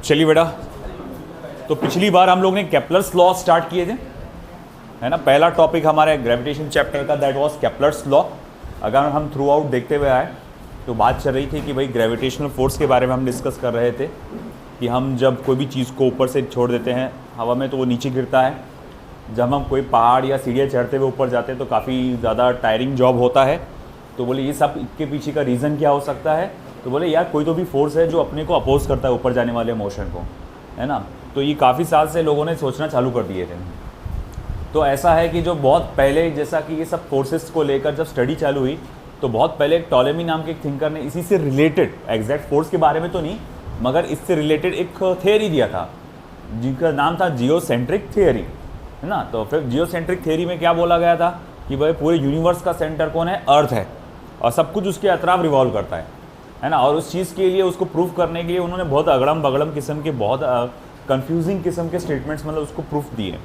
चलिए बेटा, तो पिछली बार हम लोग ने केप्लर्स लॉ स्टार्ट किए थे, है ना। पहला टॉपिक हमारे ग्रेविटेशन चैप्टर का दैट वाज केप्लर्स लॉ। अगर हम थ्रू आउट देखते हुए आए तो बात चल रही थी कि भाई ग्रेविटेशनल फोर्स के बारे में हम डिस्कस कर रहे थे कि हम जब कोई भी चीज़ को ऊपर से छोड़ देते हैं हवा में तो वो नीचे गिरता है। जब हम कोई पहाड़ या सीढ़ियाँ चढ़ते हुए ऊपर जाते हैं तो काफ़ी ज़्यादा टायरिंग जॉब होता है। तो बोले ये सब के पीछे का रीज़न क्या हो सकता है, तो बोले यार कोई तो भी फोर्स है जो अपने को अपोज करता है ऊपर जाने वाले मोशन को, है ना। तो ये काफ़ी साल से लोगों ने सोचना चालू कर दिए थे। तो ऐसा है कि जो बहुत पहले, जैसा कि ये सब फोर्सेस को लेकर जब स्टडी चालू हुई तो बहुत पहले टॉलेमी नाम के एक थिंकर ने इसी से रिलेटेड, एग्जैक्ट फोर्स के बारे में तो नहीं मगर इससे रिलेटेड एक थियोरी दिया था जिनका नाम था जियोसेंट्रिक थियोरी, है ना। तो फिर जियोसेंट्रिक थियोरी में क्या बोला गया था कि भाई पूरे यूनिवर्स का सेंटर कौन है, अर्थ है और सब कुछ उसके अतराफ रिवॉल्व करता है ना। और उस चीज़ के लिए, उसको प्रूफ करने के लिए उन्होंने बहुत अगड़म बगड़म किस्म के, बहुत कंफ्यूजिंग किस्म के स्टेटमेंट्स मतलब उसको प्रूफ दिए।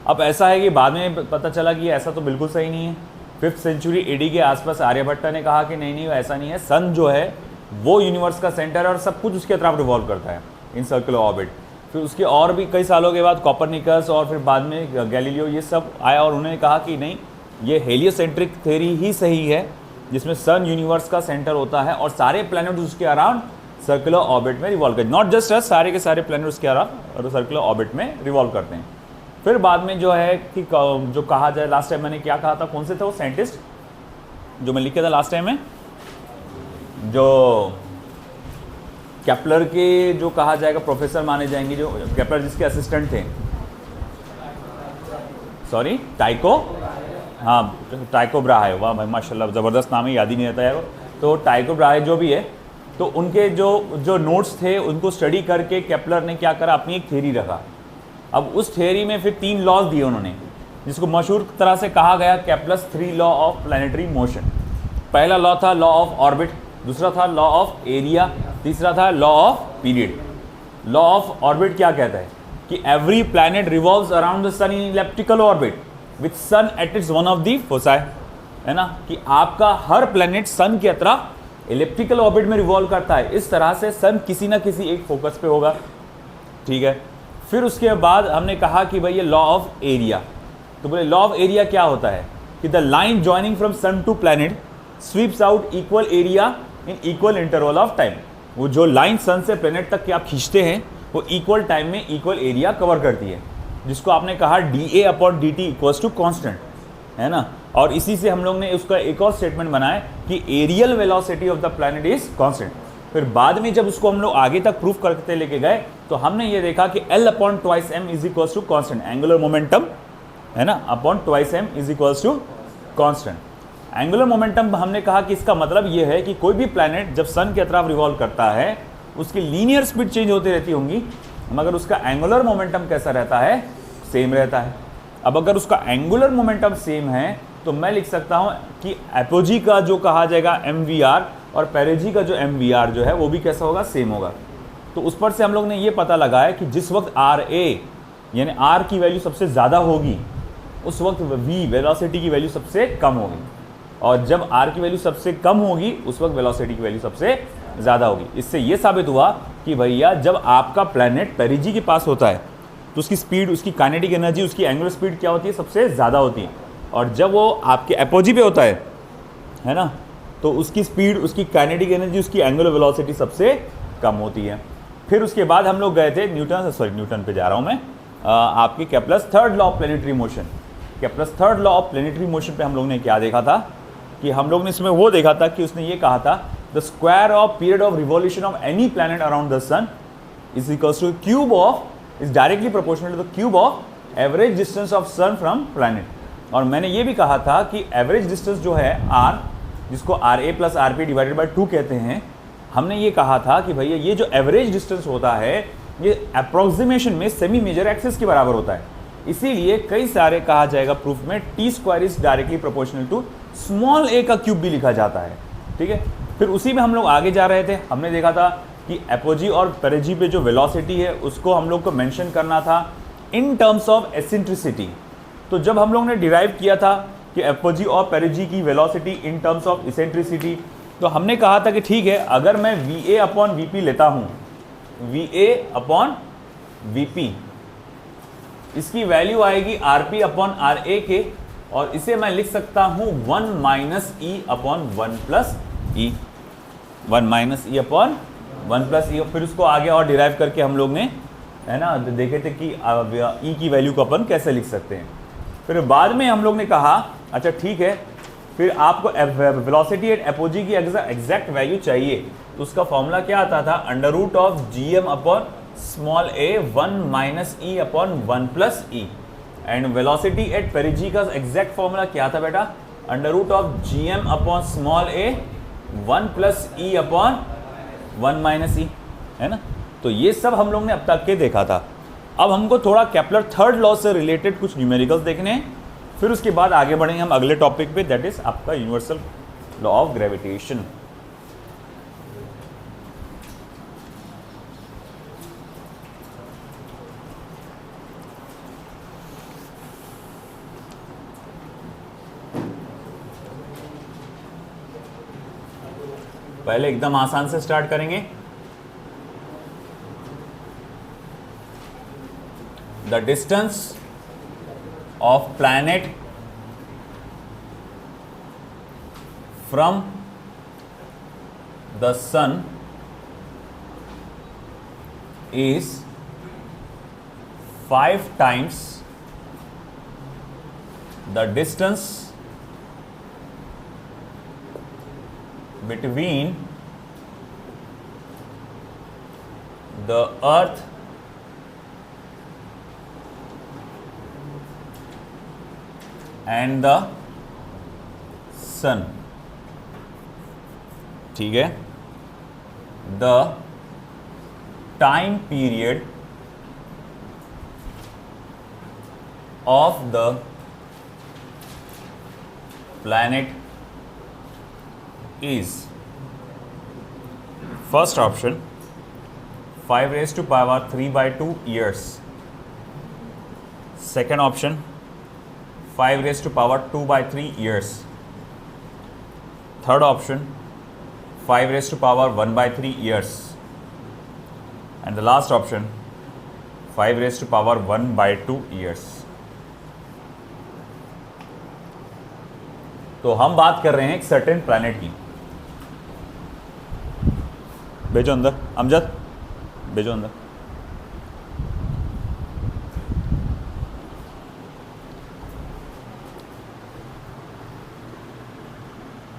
अब ऐसा है कि बाद में पता चला कि ऐसा तो बिल्कुल सही नहीं है। 5th सेंचुरी एडी के आसपास आर्यभट्ट ने कहा कि नहीं ऐसा नहीं है, सन जो है वो यूनिवर्स का सेंटर है और सब कुछ उसके तरफ रिवॉल्व करता है इन सर्कुलर ऑर्बिट। फिर उसके और भी कई सालों के बाद कॉपरनिकस और फिर बाद में गैलीलियो ये सब आया और उन्होंने कहा कि नहीं, ये हेलियोसेंट्रिक थ्योरी ही सही है जिसमें सन यूनिवर्स का सेंटर होता है और सारे प्लैनेट उसके अराउंड सर्कुलर ऑर्बिट में रिवॉल्व करते हैं। नॉट जस्ट अस, सारे के सारे प्लैनेट उसके अराउंड सर्कुलर ऑर्बिट में रिवॉल्व करते हैं। फिर बाद में जो है कि जो कहा जाए, लास्ट टाइम मैंने क्या कहा था, कौन से थे वो साइंटिस्ट जो मैं लिखा था लास्ट टाइम में, जो केप्लर के जो कहा जाएगा प्रोफेसर माने जाएंगे, जो केप्लर जिसके असिस्टेंट थे, सॉरी टाइको, हाँ टाइको ब्राहे, वाह भाई माशाल्लाह ज़बरदस्त नाम है, याद ही नहीं रहता यार। तो टाइको ब्राहे जो भी है, तो उनके जो नोट्स थे उनको स्टडी करके केप्लर ने क्या करा, अपनी एक थ्योरी रखा। अब उस थ्योरी में फिर 3 लॉज दिए उन्होंने जिसको मशहूर तरह से कहा गया Kepler's 3 law of planetary motion. पहला लॉ था लॉ ऑफ ऑर्बिट, दूसरा था लॉ ऑफ एरिया, तीसरा था law of period. Law of orbit क्या कहता है कि every planet revolves around the sun in elliptical orbit with sun at its one of the foci, है ना, कि आपका हर प्लैनेट सन की तरफ इलिप्टिकल ऑर्बिट में रिवॉल्व करता है। इस तरह से सन किसी ना किसी एक फोकस पे होगा, ठीक है। फिर उसके बाद हमने कहा कि भाई ये लॉ ऑफ एरिया, तो बोले लॉ ऑफ एरिया क्या होता है कि the line joining from sun to planet sweeps out equal area in equal interval of time. वो जो लाइन सन से प्लैनेट तक के आप खींचते हैं वो इक्वल टाइम में इक्वल एरिया कवर करती है, जिसको आपने कहा dA/dt इक्वल्स टू कॉन्स्टेंट, है ना। और इसी से हम लोग ने उसका एक और स्टेटमेंट बनाया कि areal velocity of the planet is constant. फिर बाद में जब उसको हम लोग आगे तक प्रूफ करते लेके गए तो हमने ये देखा कि L/2m is equals to constant, angular momentum, है ना, upon 2m is equals to constant. Angular momentum हमने कहा कि इसका मतलब ये है कि कोई भी प्लैनेट जब सन के तरफ रिवॉल्व करता है उसकी लीनियर स्पीड चेंज होती रहती होंगी मगर उसका एंगुलर मोमेंटम कैसा रहता है, सेम रहता है। अब अगर उसका एंगुलर मोमेंटम सेम है तो मैं लिख सकता हूं कि एपोजी का जो कहा जाएगा mvr और पेरिजी का जो mvr जो है वो भी कैसा होगा, सेम होगा। तो उस पर से हम लोग ने ये पता लगाया कि जिस वक्त RA यानी R की वैल्यू सबसे ज़्यादा होगी उस वक्त V वेलोसिटी की वैल्यू सबसे कम होगी और जब R की वैल्यू सबसे कम होगी उस वक्त वेलोसिटी की वैल्यू सबसे ज़्यादा होगी। इससे ये साबित हुआ कि भैया जब आपका प्लैनेट पेरिजी के पास होता है तो उसकी स्पीड, उसकी काइनेटिक एनर्जी, उसकी एंगुलर स्पीड क्या होती है, सबसे ज़्यादा होती है। और जब वो आपके एपोजी पे होता है ना, तो उसकी स्पीड, उसकी काइनेटिक एनर्जी, उसकी एंगुलर वेलोसिटी सबसे कम होती है। फिर उसके बाद हम लोग गए थे न्यूटन पे जा रहा हूँ मैं, आपके Kepler's 3rd law of planetary motion. Kepler's 3rd law of planetary motion पे हम लोग ने क्या देखा था कि हम लोग ने इसमें वो देखा था कि उसने ये कहा था the square of period of revolution of any planet around the sun is equals to cube of, is directly proportional to the cube of average distance of sun from planet. और मैंने ये भी कहा था कि एवरेज डिस्टेंस जो है r, जिसको RA + RP डिवाइडेड बाय 2 कहते हैं, हमने ये कहा था कि भैया ये जो एवरेज डिस्टेंस होता है ये अप्रोक्सीमेशन में सेमी मेजर एक्सिस के बराबर होता है। इसीलिए कई सारे कहा जाएगा प्रूफ में t² is directly proportional to small a का क्यूब भी लिखा जाता है, ठीक है। फिर उसी में हम लोग आगे जा रहे थे, हमने देखा था कि एपोजी और पेरिजी पे जो वेलोसिटी है उसको हम लोग को मेंशन करना था इन टर्म्स ऑफ एसेंट्रिसिटी। तो जब हम लोग ने डिराइव किया था कि एपोजी और पेरिजी की velocity in terms of eccentricity, तो हमने कहा था कि ठीक है, अगर मैं VA/VP लेता हूँ VA अपॉन VP, इसकी वैल्यू आएगी RP अपॉन RA के, और इसे मैं लिख सकता हूं 1 minus E upon 1 plus E, 1 minus E upon 1 plus E। फिर उसको आगे और डिराइव करके हम लोग ने, है ना, देखे थे कि E की वैल्यू को अपन कैसे लिख सकते हैं। फिर बाद में हम लोग ने कहा अच्छा ठीक है, फिर आपको वेलोसिटी एट एपोजी की एग्जैक्ट वैल्यू चाहिए, तो उसका फॉर्मूला क्या आता था, under root of GM upon small a 1 minus E upon 1 plus E। And velocity at perigee का एग्जैक्ट फॉर्मूला क्या था बेटा, under root of GM upon small a 1 plus E upon 1 minus E, है ना। तो ये सब हम लोग ने अब तक के देखा था। अब हमको थोड़ा केपलर थर्ड लॉ से रिलेटेड कुछ न्यूमेरिकल्स देखने हैं, फिर उसके बाद आगे बढ़ेंगे हम अगले टॉपिक पे, दैट इज आपका यूनिवर्सल लॉ ऑफ ग्रेविटेशन। पहले एकदम आसान से स्टार्ट करेंगे। The distance of planet from the sun is 5 times the distance between the earth and the sun, ठीक है। the time period of the planet is, first option 5 raised to power 3/2 years, second option 5 raised to power 2/3 years, third option 5 raised to power 1/3 years, and the last option 5 raised to power 1/2 years। तो हम बात कर रहे हैं एक certain planet की। भेजो अंदर, अमजद भेजो अंदर।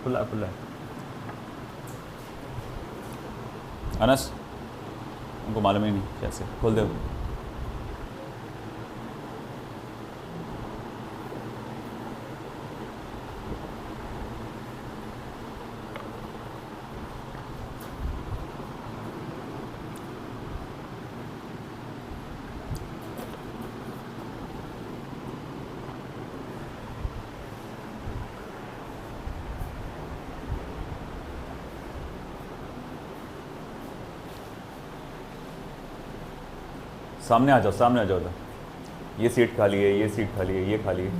खुला खुला अनस, उनको मालूम ही नहीं कैसे खोल दे। सामने आ जाओ, सामने आ जाओ। ये सीट खाली है, ये सीट खाली है, ये खाली है।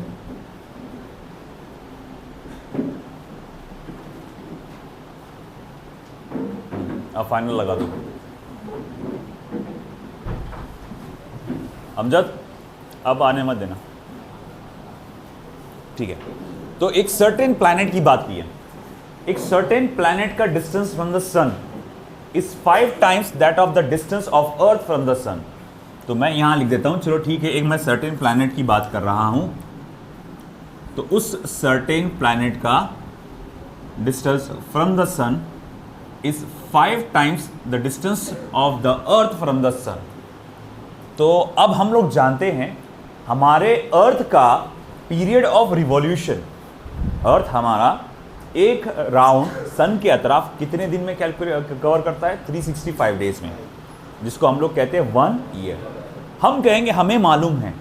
अब फाइनल लगा दो। अमजद अब आने मत देना, ठीक है। तो एक सर्टेन प्लैनेट की बात की है। एक सर्टेन प्लैनेट का distance from the sun is 5 times that of the distance of earth from the sun. तो मैं यहां लिख देता हूं, चलो ठीक है, एक मैं सर्टेन प्लैनेट की बात कर रहा हूं। तो उस सर्टेन प्लैनेट का distance from the sun is 5 times the distance of the earth from the sun. तो अब हम लोग जानते हैं हमारे अर्थ का पीरियड ऑफ रिवॉल्यूशन, अर्थ हमारा एक राउंड सन के अतराफ कितने दिन में कवर करता है, 365 डेज में, जिसको हम लोग कहते हैं 1 ईयर। हम कहेंगे हमें मालूम है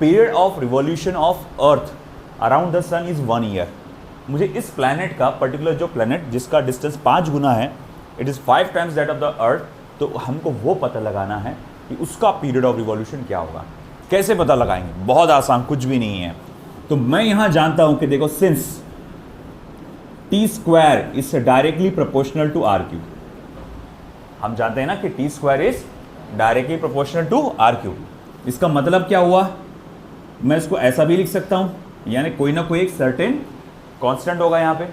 period of revolution of earth around the sun is 1 year. मुझे इस प्लैनेट का पर्टिकुलर जो प्लैनेट जिसका डिस्टेंस 5 गुना है, it is 5 times that of the अर्थ, तो हमको वो पता लगाना है कि उसका पीरियड ऑफ रिवॉल्यूशन क्या होगा। कैसे पता लगाएंगे, बहुत आसान, कुछ भी नहीं है। तो मैं यहां जानता हूं कि देखो, since T square is directly proportional to R cube, हम जानते हैं ना कि T square is directly proportional to R cube. इसका मतलब क्या हुआ, मैं इसको ऐसा भी लिख सकता हूं, यानी कोई ना कोई एक सर्टेन कांस्टेंट होगा यहाँ पे।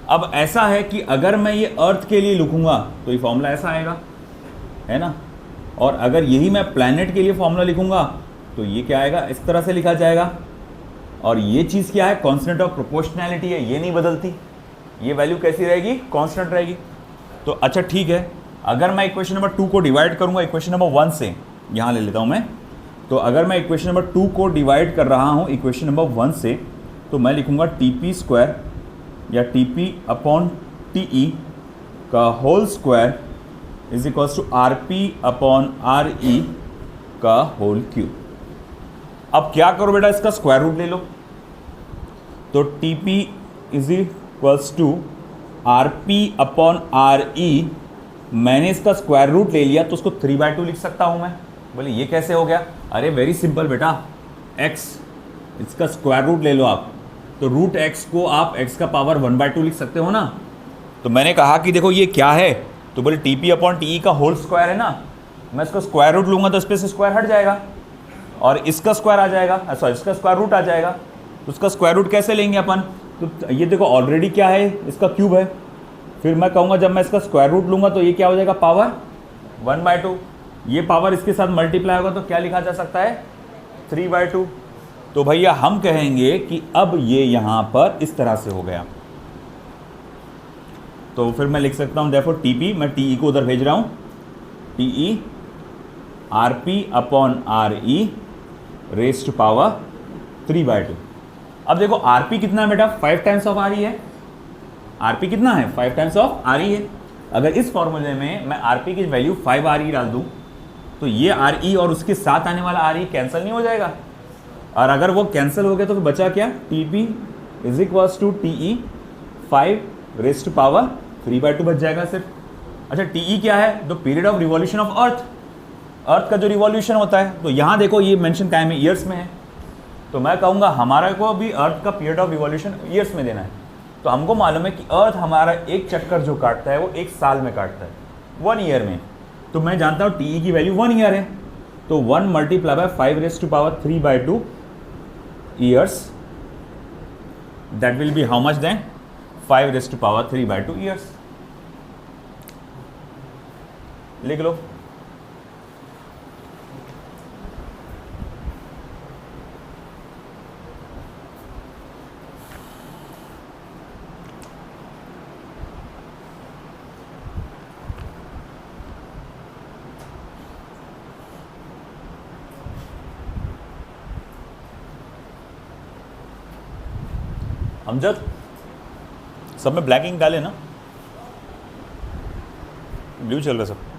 अब ऐसा है कि अगर मैं ये अर्थ के लिए लिखूंगा तो ये फॉर्मूला ऐसा आएगा, है ना, और अगर यही मैं प्लैनेट के लिए फॉर्मूला लिखूंगा तो ये क्या आएगा, इस तरह से लिखा जाएगा। और ये चीज़ क्या है, कांस्टेंट ऑफ प्रोपोर्शनैलिटी है, ये नहीं बदलती, ये वैल्यू कैसी रहेगी, कांस्टेंट रहेगी। तो अच्छा ठीक है, अगर मैं इक्वेशन नंबर 2 को डिवाइड करूंगा इक्वेशन नंबर 1 से, यहाँ ले लेता हूँ मैं, तो अगर मैं इक्वेशन नंबर 2 को डिवाइड कर रहा हूँ इक्वेशन नंबर 1 से, तो मैं लिखूंगा TP² या TP अपॉन TE का whole square is equals to RP upon RE का होल क्यूब। अब क्या करो बेटा, इसका स्क्वायर रूट ले लो, तो TP is equals to RP upon RE, मैंने इसका स्क्वायर रूट ले लिया तो उसको 3/2 लिख सकता हूं मैं। बोले ये कैसे हो गया, अरे वेरी सिंपल बेटा, x इसका स्क्वायर रूट ले लो आप, तो रूट x को आप x का पावर 1/2 लिख सकते हो ना। तो मैंने कहा कि देखो ये क्या है, तो बोले TP अपॉन TE का होल स्क्वायर है ना, मैं इसका स्क्वायर रूट लूंगा तो इस पे से स्क्वायर हट जाएगा और इसका स्क्वायर आ जाएगा, सॉरी इसका स्क्वायर रूट आ जाएगा। तो उसका स्क्वायर रूट कैसे लेंगे अपन, तो ये देखो ऑलरेडी क्या है, इसका क्यूब है, फिर मैं कहूँगा जब मैं इसका स्क्वायर रूट लूंगा तो ये क्या हो जाएगा, पावर 1/2, ये पावर इसके साथ मल्टीप्लाई होगा तो क्या लिखा जा सकता है, 3/2। तो भैया हम कहेंगे कि अब ये यहाँ पर इस तरह से हो गया, तो फिर मैं लिख सकता हूँ देयरफॉर TP, मैं TE को उधर भेज रहा हूँ, TE RP upon RE raise to power 3/2। अब देखो RP कितना है बेटा, 5 टाइम्स ऑफ RE है, RP कितना है, 5 टाइम्स ऑफ RE है। अगर इस फॉर्मूले में मैं RP की वैल्यू 5 RE डाल दूं तो ये RE और उसके साथ आने वाला RE कैंसिल नहीं हो जाएगा, और अगर वो कैंसिल हो गया तो फिर बचा क्या, TP is equals to TE 5 raise to power 3/2 बच जाएगा सिर्फ। अच्छा TE क्या है, तो period of revolution of earth का जो रिवॉल्यूशन होता है, तो यहाँ देखो ये मेंशन टाइम में ईयर्स में है, तो मैं कहूँगा हमारा को भी अर्थ का पीरियड ऑफ रिवॉल्यूशन ईयर्स में देना है। तो हमको मालूम है कि अर्थ हमारा एक चक्कर जो काटता है वो 1 साल में काटता है, 1 ईयर में। तो मैं जानता हूँ TE की वैल्यू 1 ईयर है, तो 1 multiply by 5 raise to power 3/2 years, that will be how much then, 5 raise to power 3/2 years. लिख लो। अमजद सब में ब्लैक इंक डाले ना, ब्लू चल रहा है सब।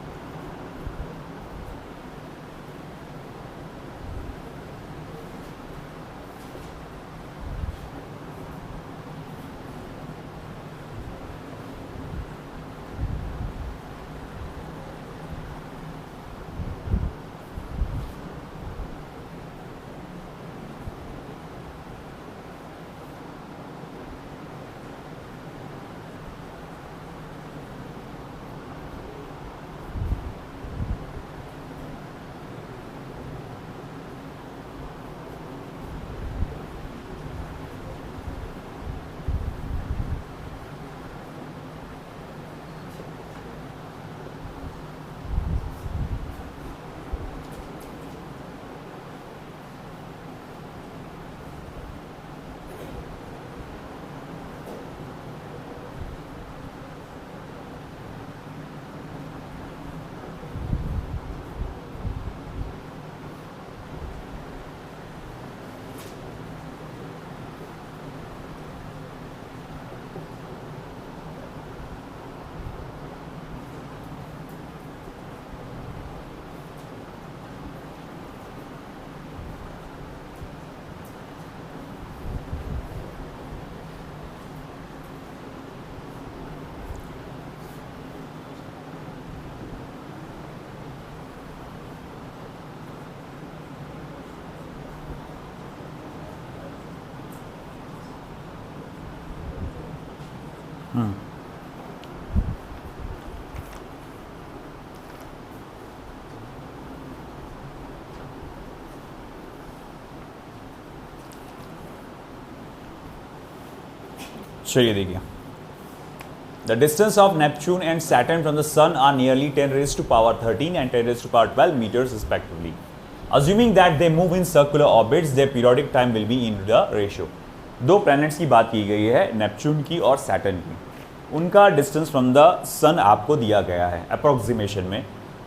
चलिए देखिए, the distance of Neptune and Saturn from the sun are nearly 10 raised to power 13 and 10 raised to power 12 meters respectively. Assuming that they move in circular orbits, their periodic time will be in the ratio. दो planets की बात की गई है, Neptune की और Saturn की। उनका डिस्टेंस फ्रॉम द सन आपको दिया गया है अप्रॉक्सीमेशन में,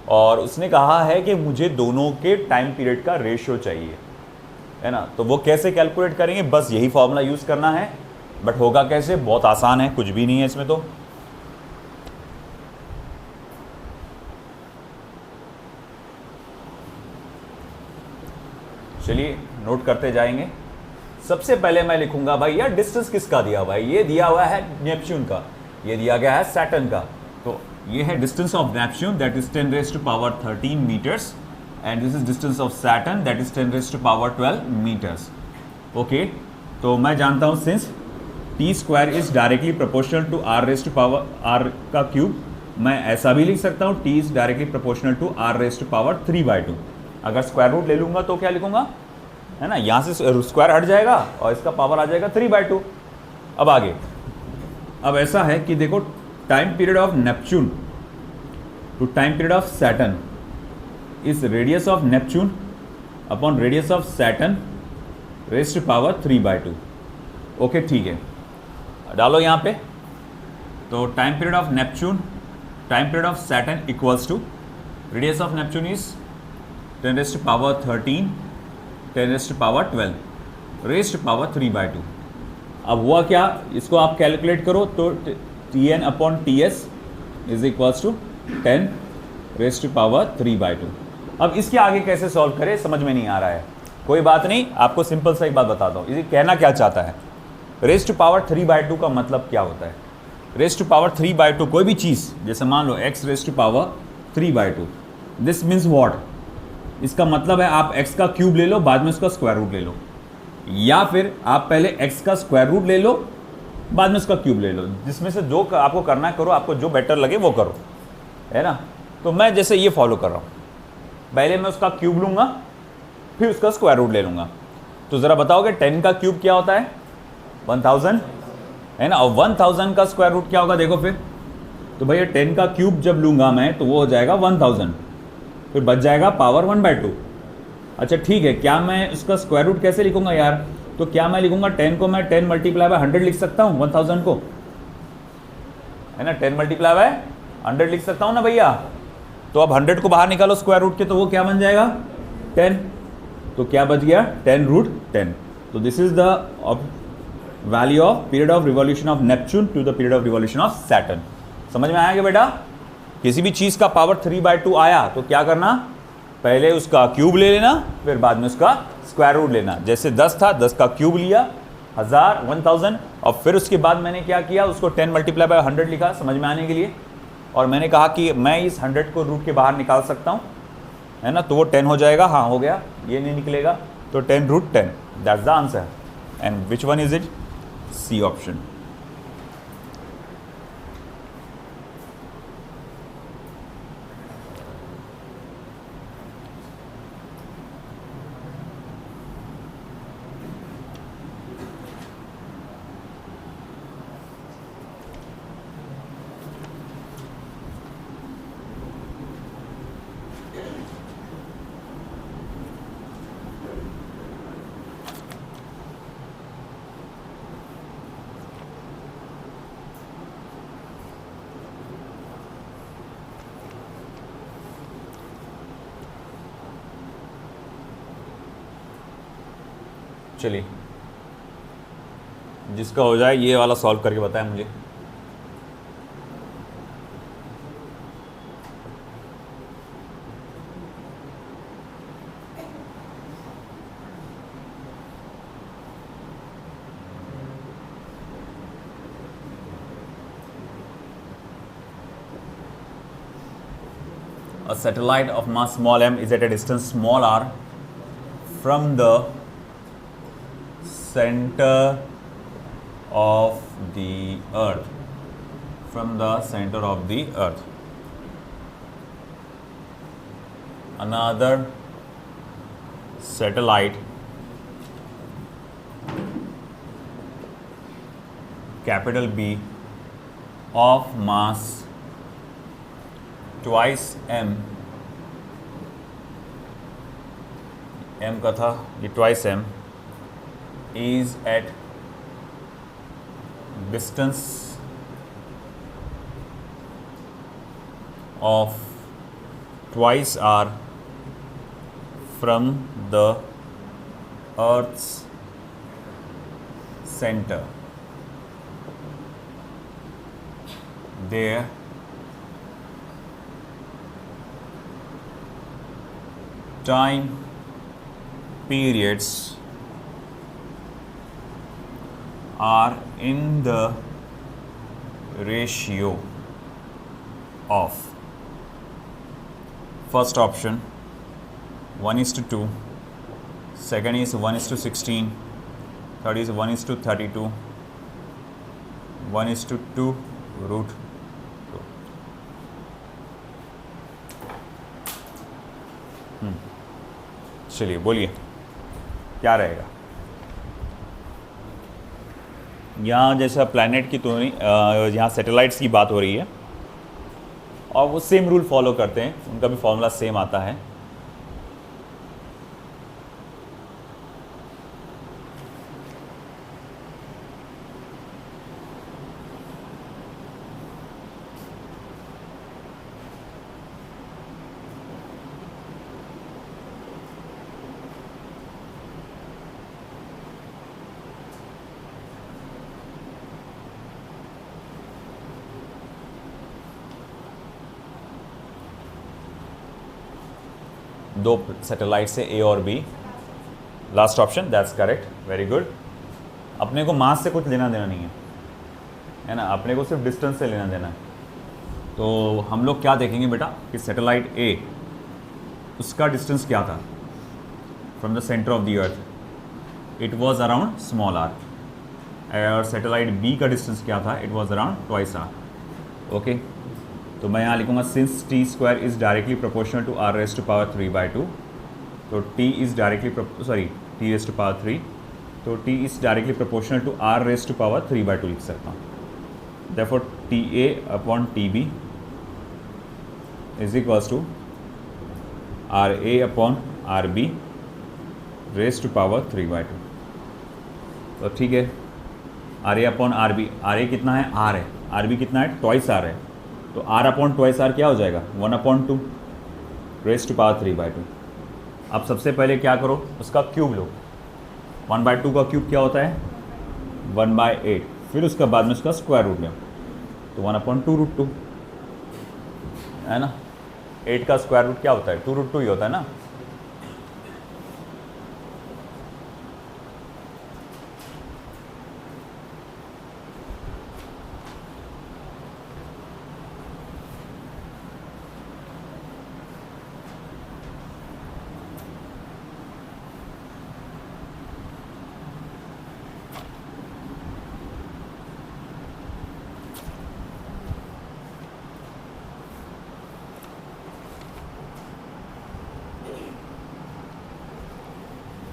और उसने कहा है कि मुझे दोनों के टाइम पीरियड का रेशियो चाहिए, है ना। तो वो कैसे कैलकुलेट करेंगे, बस यही फॉर्मूला यूज़ करना है। बट होगा कैसे, बहुत आसान है, कुछ भी नहीं है इसमें। तो चलिए नोट करते जाएंगे। सबसे पहले मैं लिखूंगा भाई यार डिस्टेंस किसका दिया हुआ है, ये दिया हुआ है नेपच्यून का, ये दिया गया है सैटर्न का। तो ये है distance of Neptune, that is 10 raised to power 13 metres, and this is distance of Saturn, that is 10 raised to power 12 metres. Okay, तो मैं जानता हूँ since T square is directly proportional to R raised to power r का cube, मैं ऐसा भी लिख सकता हूँ T is directly proportional to r raised to power 3/2। अगर स्क्वायर रूट ले लूँगा तो क्या लिखूंगा, है ना, यहाँ से स्क्वायर हट जाएगा और इसका पावर आ जाएगा 3/2। अब आगे, अब ऐसा है कि देखो time period of Neptune to time period of Saturn is radius of Neptune upon radius of Saturn raised to power 3/2। Okay ठीक है, डालो यहाँ पे। तो time period of Neptune time period of Saturn equals to radius of Neptune is 10 raised to power 13, 10 raised to power 12, raised to power 3/2। अब हुआ क्या, इसको आप कैलकुलेट करो तो Tn upon Ts is equals to 10 raised to power 3/2। अब इसके आगे कैसे सॉल्व करें समझ में नहीं आ रहा है, कोई बात नहीं, आपको सिंपल सा एक बात बताता हूँ। इसे कहना क्या चाहता है, raised to power 3/2 का मतलब क्या होता है। raised to power 3/2 कोई भी चीज़, जैसे मान लो x raised to power 3/2, this means what, इसका मतलब है आप x का क्यूब ले लो, बाद में उसका स्क्वायर रूट ले लो, या फिर आप पहले x का स्क्वायर रूट ले लो, बाद में उसका क्यूब ले लो, जिसमें से जो आपको करना है करो, आपको जो बेटर लगे वो करो, है ना। तो मैं जैसे ये फॉलो कर रहा हूँ, पहले मैं उसका क्यूब लूँगा, फिर उसका स्क्वायर रूट ले लूँगा। तो ज़रा बताओगे 10 का क्यूब क्या होता है, 1000, है ना, और 1000 का स्क्वायर रूट क्या होगा, देखो फिर। तो भैया 10 का क्यूब जब लूँगा मैं तो वो हो जाएगा 1000, फिर बच जाएगा पावर 1/2। अच्छा ठीक है, क्या मैं उसका स्क्वायर रूट कैसे लिखूंगा यार, तो क्या मैं लिखूंगा 10 को मैं 10 मल्टीप्लाई बाय 100 लिख सकता हूँ 1000 को, है ना, 10 मल्टीप्लाई बाय 100 लिख सकता हूँ ना भैया। तो अब 100 को बाहर निकालो स्क्वायर रूट के, तो वो क्या बन जाएगा 10, तो क्या बच गया 10√10। तो this is the value of period of revolution of Neptune to the period of revolution of Saturn. समझ में आया क्या बेटा, किसी भी चीज़ का पावर 3/2 आया तो क्या करना, पहले उसका क्यूब ले लेना, फिर बाद में उसका स्क्वायर रूट लेना। जैसे 10 था, 10 का क्यूब लिया 1000, और फिर उसके बाद मैंने क्या किया, उसको 10 मल्टीप्लाई बाय 100 लिखा समझ में आने के लिए, और मैंने कहा कि मैं इस 100 को रूट के बाहर निकाल सकता हूँ, है ना, तो वो 10 हो जाएगा। हाँ हो गया, ये नहीं निकलेगा, तो 10√10, that's the answer. And which one is it, C option. चलिए जिसका हो जाए ये वाला सॉल्व करके बताएं मुझे। A satellite of mass small m is at a distance small r from the center of the earth, from the center of the earth. Another satellite capital B of mass twice m, m का था ये twice m, is at distance of twice r from the Earth's center. There time periods are in the ratio of, first option 1:2, second is 1:16, third is 1:32, 1:2 root 2. चलिए बोलिए क्या रहेगा। यहाँ जैसा planet की तो यहाँ सैटेलाइट्स की बात हो रही है और वो सेम रूल फॉलो करते हैं, उनका भी फॉर्मूला सेम आता है। दो सैटेलाइट से ए और B, last option that's correct, very good. अपने को मास से कुछ लेना देना नहीं है ना, अपने को सिर्फ डिस्टेंस से लेना देना है। तो हम लोग क्या देखेंगे बेटा कि सैटेलाइट ए उसका डिस्टेंस क्या था from the centre of the earth, it was around small R, और सैटेलाइट बी का डिस्टेंस क्या था, it was around twice R. Okay, तो मैं यहाँ लिखूँगा since T square is directly proportional to R raise to power 3/2, तो T is directly T raise to power 3, तो T is directly proportional to R raise to power 3/2 लिख सकता हूँ। Therefore T A upon T B is equals to R A upon R B raise to power 3/2। तो ठीक है, R A upon R B, R A कितना है, are है, R B कितना है, ट्वाइस आर है, तो आर अपॉन ट्वाइस आर क्या हो जाएगा, 1/2 रेज़ टू पावर 3/2। अब सबसे पहले क्या करो, उसका क्यूब लो, 1/2 का क्यूब क्या होता है 1/8, फिर उसका बाद में उसका स्क्वायर रूट लो, तो 1/2√2 है ना। 8 का स्क्वायर रूट क्या होता है, 2√2 ही होता है ना।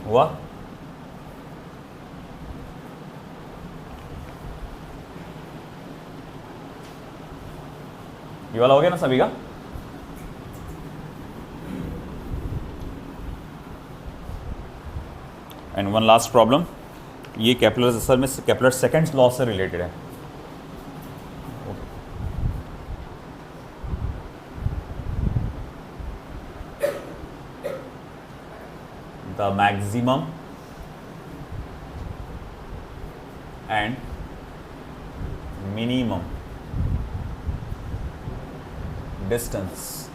हुआ, ये वाला हो गया ना सभी का। एंड वन लास्ट प्रॉब्लम, ये केपलर असल में केपलर सेकंड लॉ से रिलेटेड है। The maximum and minimum distance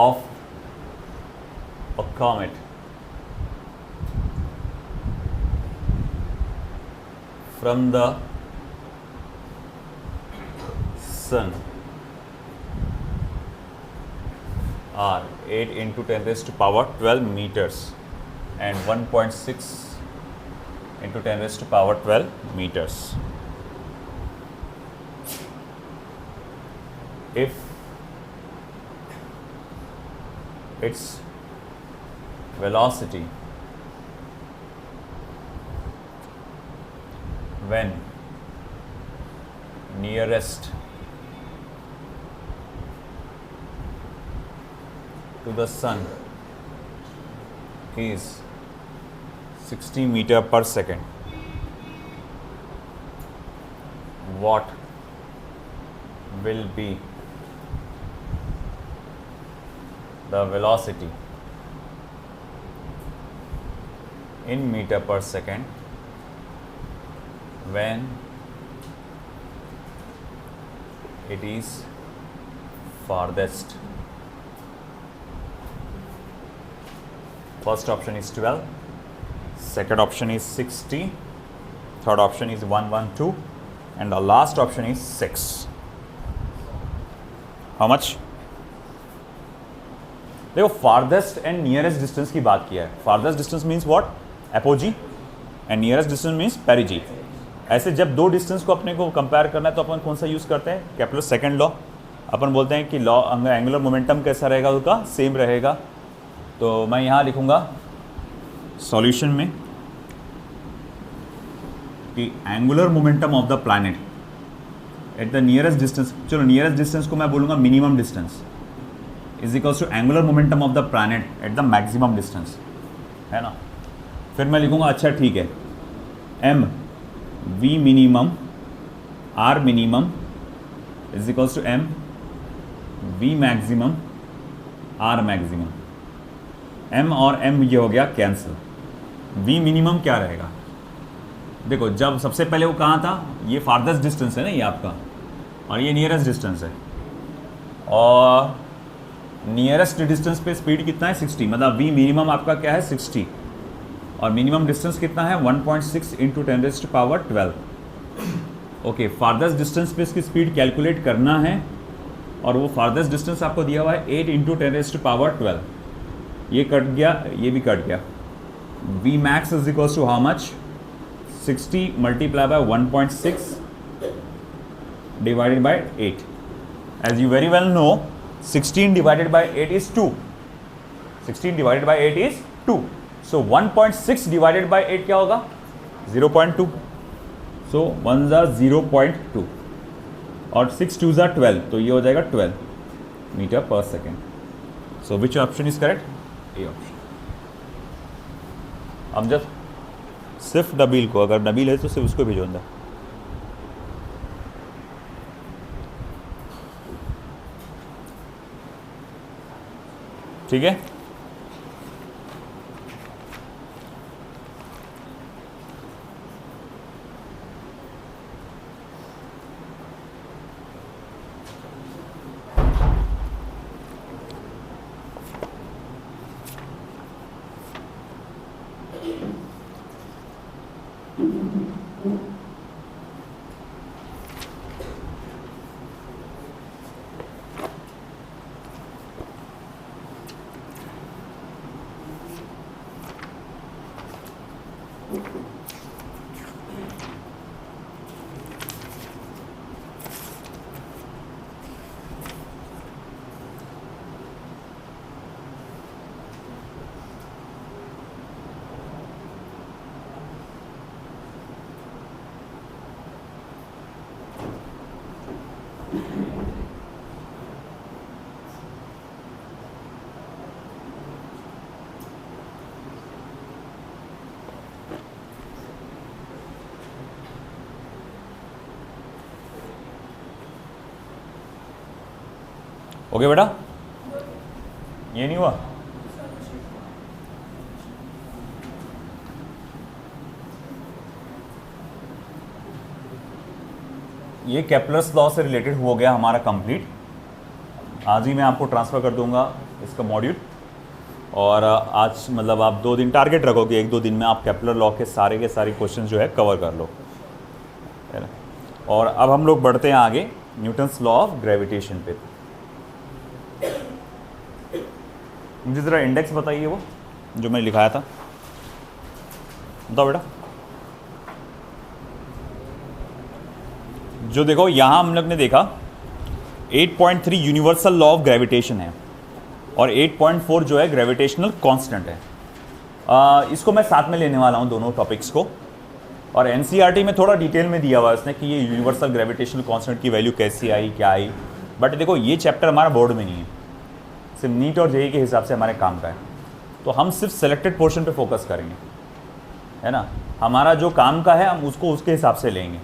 of a comet from the sun are 8 into 10 raised to power 12 meters and 1.6 into 10 raised to power 12 meters. If its velocity when nearest to the sun is 60 meter per second, what will be the velocity in meter per second when it is farthest? First option is 12, second option is 60, third option is 112, and the last option is 6. How much? देखो farthest and nearest distance की बात किया है. Farthest distance means what? Apogee, and nearest distance means perigee. ऐसे जब दो distance को अपने को कंपेयर करना है तो अपन कौन सा यूज़ करते हैं? Kepler second law. अपन बोलते हैं कि लॉ एंगुलर मोमेंटम कैसा रहेगा, उसका सेम रहेगा. तो मैं यहाँ लिखूँगा सॉल्यूशन में कि angular momentum of the planet at the nearest distance, चलो नियरेस्ट डिस्टेंस को मैं बोलूँगा minimum distance, is equals to angular momentum of the planet at the maximum distance, है ना. फिर मैं लिखूँगा अच्छा ठीक है, M V minimum R minimum is equals to M V maximum R maximum. M और एम ये हो गया कैंसिल. वी मिनिमम क्या रहेगा? देखो जब सबसे पहले वो कहाँ था, ये फारदेस्ट डिस्टेंस है ना ये आपका, और ये नियरेस्ट डिस्टेंस है, और नियरेस्ट डिस्टेंस पे स्पीड कितना है 60, मतलब वी मिनिमम आपका क्या है 60, और मिनिमम डिस्टेंस कितना है 1.6 इंटू 10⁻12. ओके, फारदेस्ट डिस्टेंस पे इसकी स्पीड कैलकुलेट करना है, और वो फारदेस्ट डिस्टेंस आपको दिया हुआ है 8 इंटू 10⁻12. ये कट गया, ये भी कट गया. V max is equals to how much? 60 multiply by 1.6 divided by 8. As you very well know 16 divided by 8 is 2. 16 divided by 8 is 2. So 1.6 divided by 8 क्या होगा? 0.2. सो 1 ज़ा 0.2 और 6 2 ज़ा 12, तो ये हो जाएगा 12 मीटर पर second. So which option is correct? A option. अब जब सिर्फ नबील को, अगर नबील है तो सिर्फ उसको भेजो अंदर. ठीक है. ओके बेटा, ये नहीं हुआ? ये केपलर्स लॉ से रिलेटेड हो गया हमारा कंप्लीट. आज ही मैं आपको ट्रांसफ़र कर दूंगा इसका मॉड्यूल, और आज मतलब आप 2 दिन टारगेट रखो कि 1-2 दिन में आप केपलर लॉ के सारे क्वेश्चन जो है कवर कर लो, है ना. और अब हम लोग बढ़ते हैं आगे न्यूटन्स लॉ ऑफ ग्रेविटेशन पे. मुझे ज़रा इंडेक्स बताइए वो जो मैंने लिखाया था, बताओ बेटा. जो देखो यहाँ हम लोग ने देखा 8.3 यूनिवर्सल लॉ ऑफ ग्रेविटेशन है, और 8.4 जो है ग्रेविटेशनल कांस्टेंट है. इसको मैं साथ में लेने वाला हूँ दोनों टॉपिक्स को. और एनसीईआरटी में थोड़ा डिटेल में दिया हुआ है उसने कि ये यूनिवर्सल ग्रेविटेशनल कांस्टेंट की वैल्यू कैसी आई, क्या आई। बट देखो ये चैप्टर हमारा बोर्ड में नहीं है, सिर्फ नीट और जेईई के हिसाब से हमारे काम का है, तो हम सिर्फ सेलेक्टेड पोर्शन पे फोकस करेंगे, है ना। हमारा जो काम का है हम उसको उसके हिसाब से लेंगे।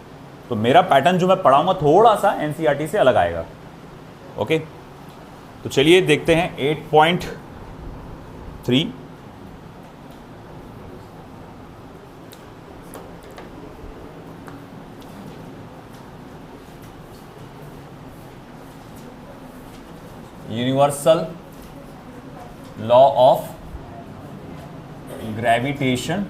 तो मेरा पैटर्न जो मैं पढ़ाऊँगा थोड़ा सा एनसीईआरटी से अलग आएगा। ओके, तो चलिए देखते हैं 8.3। Universal law of gravitation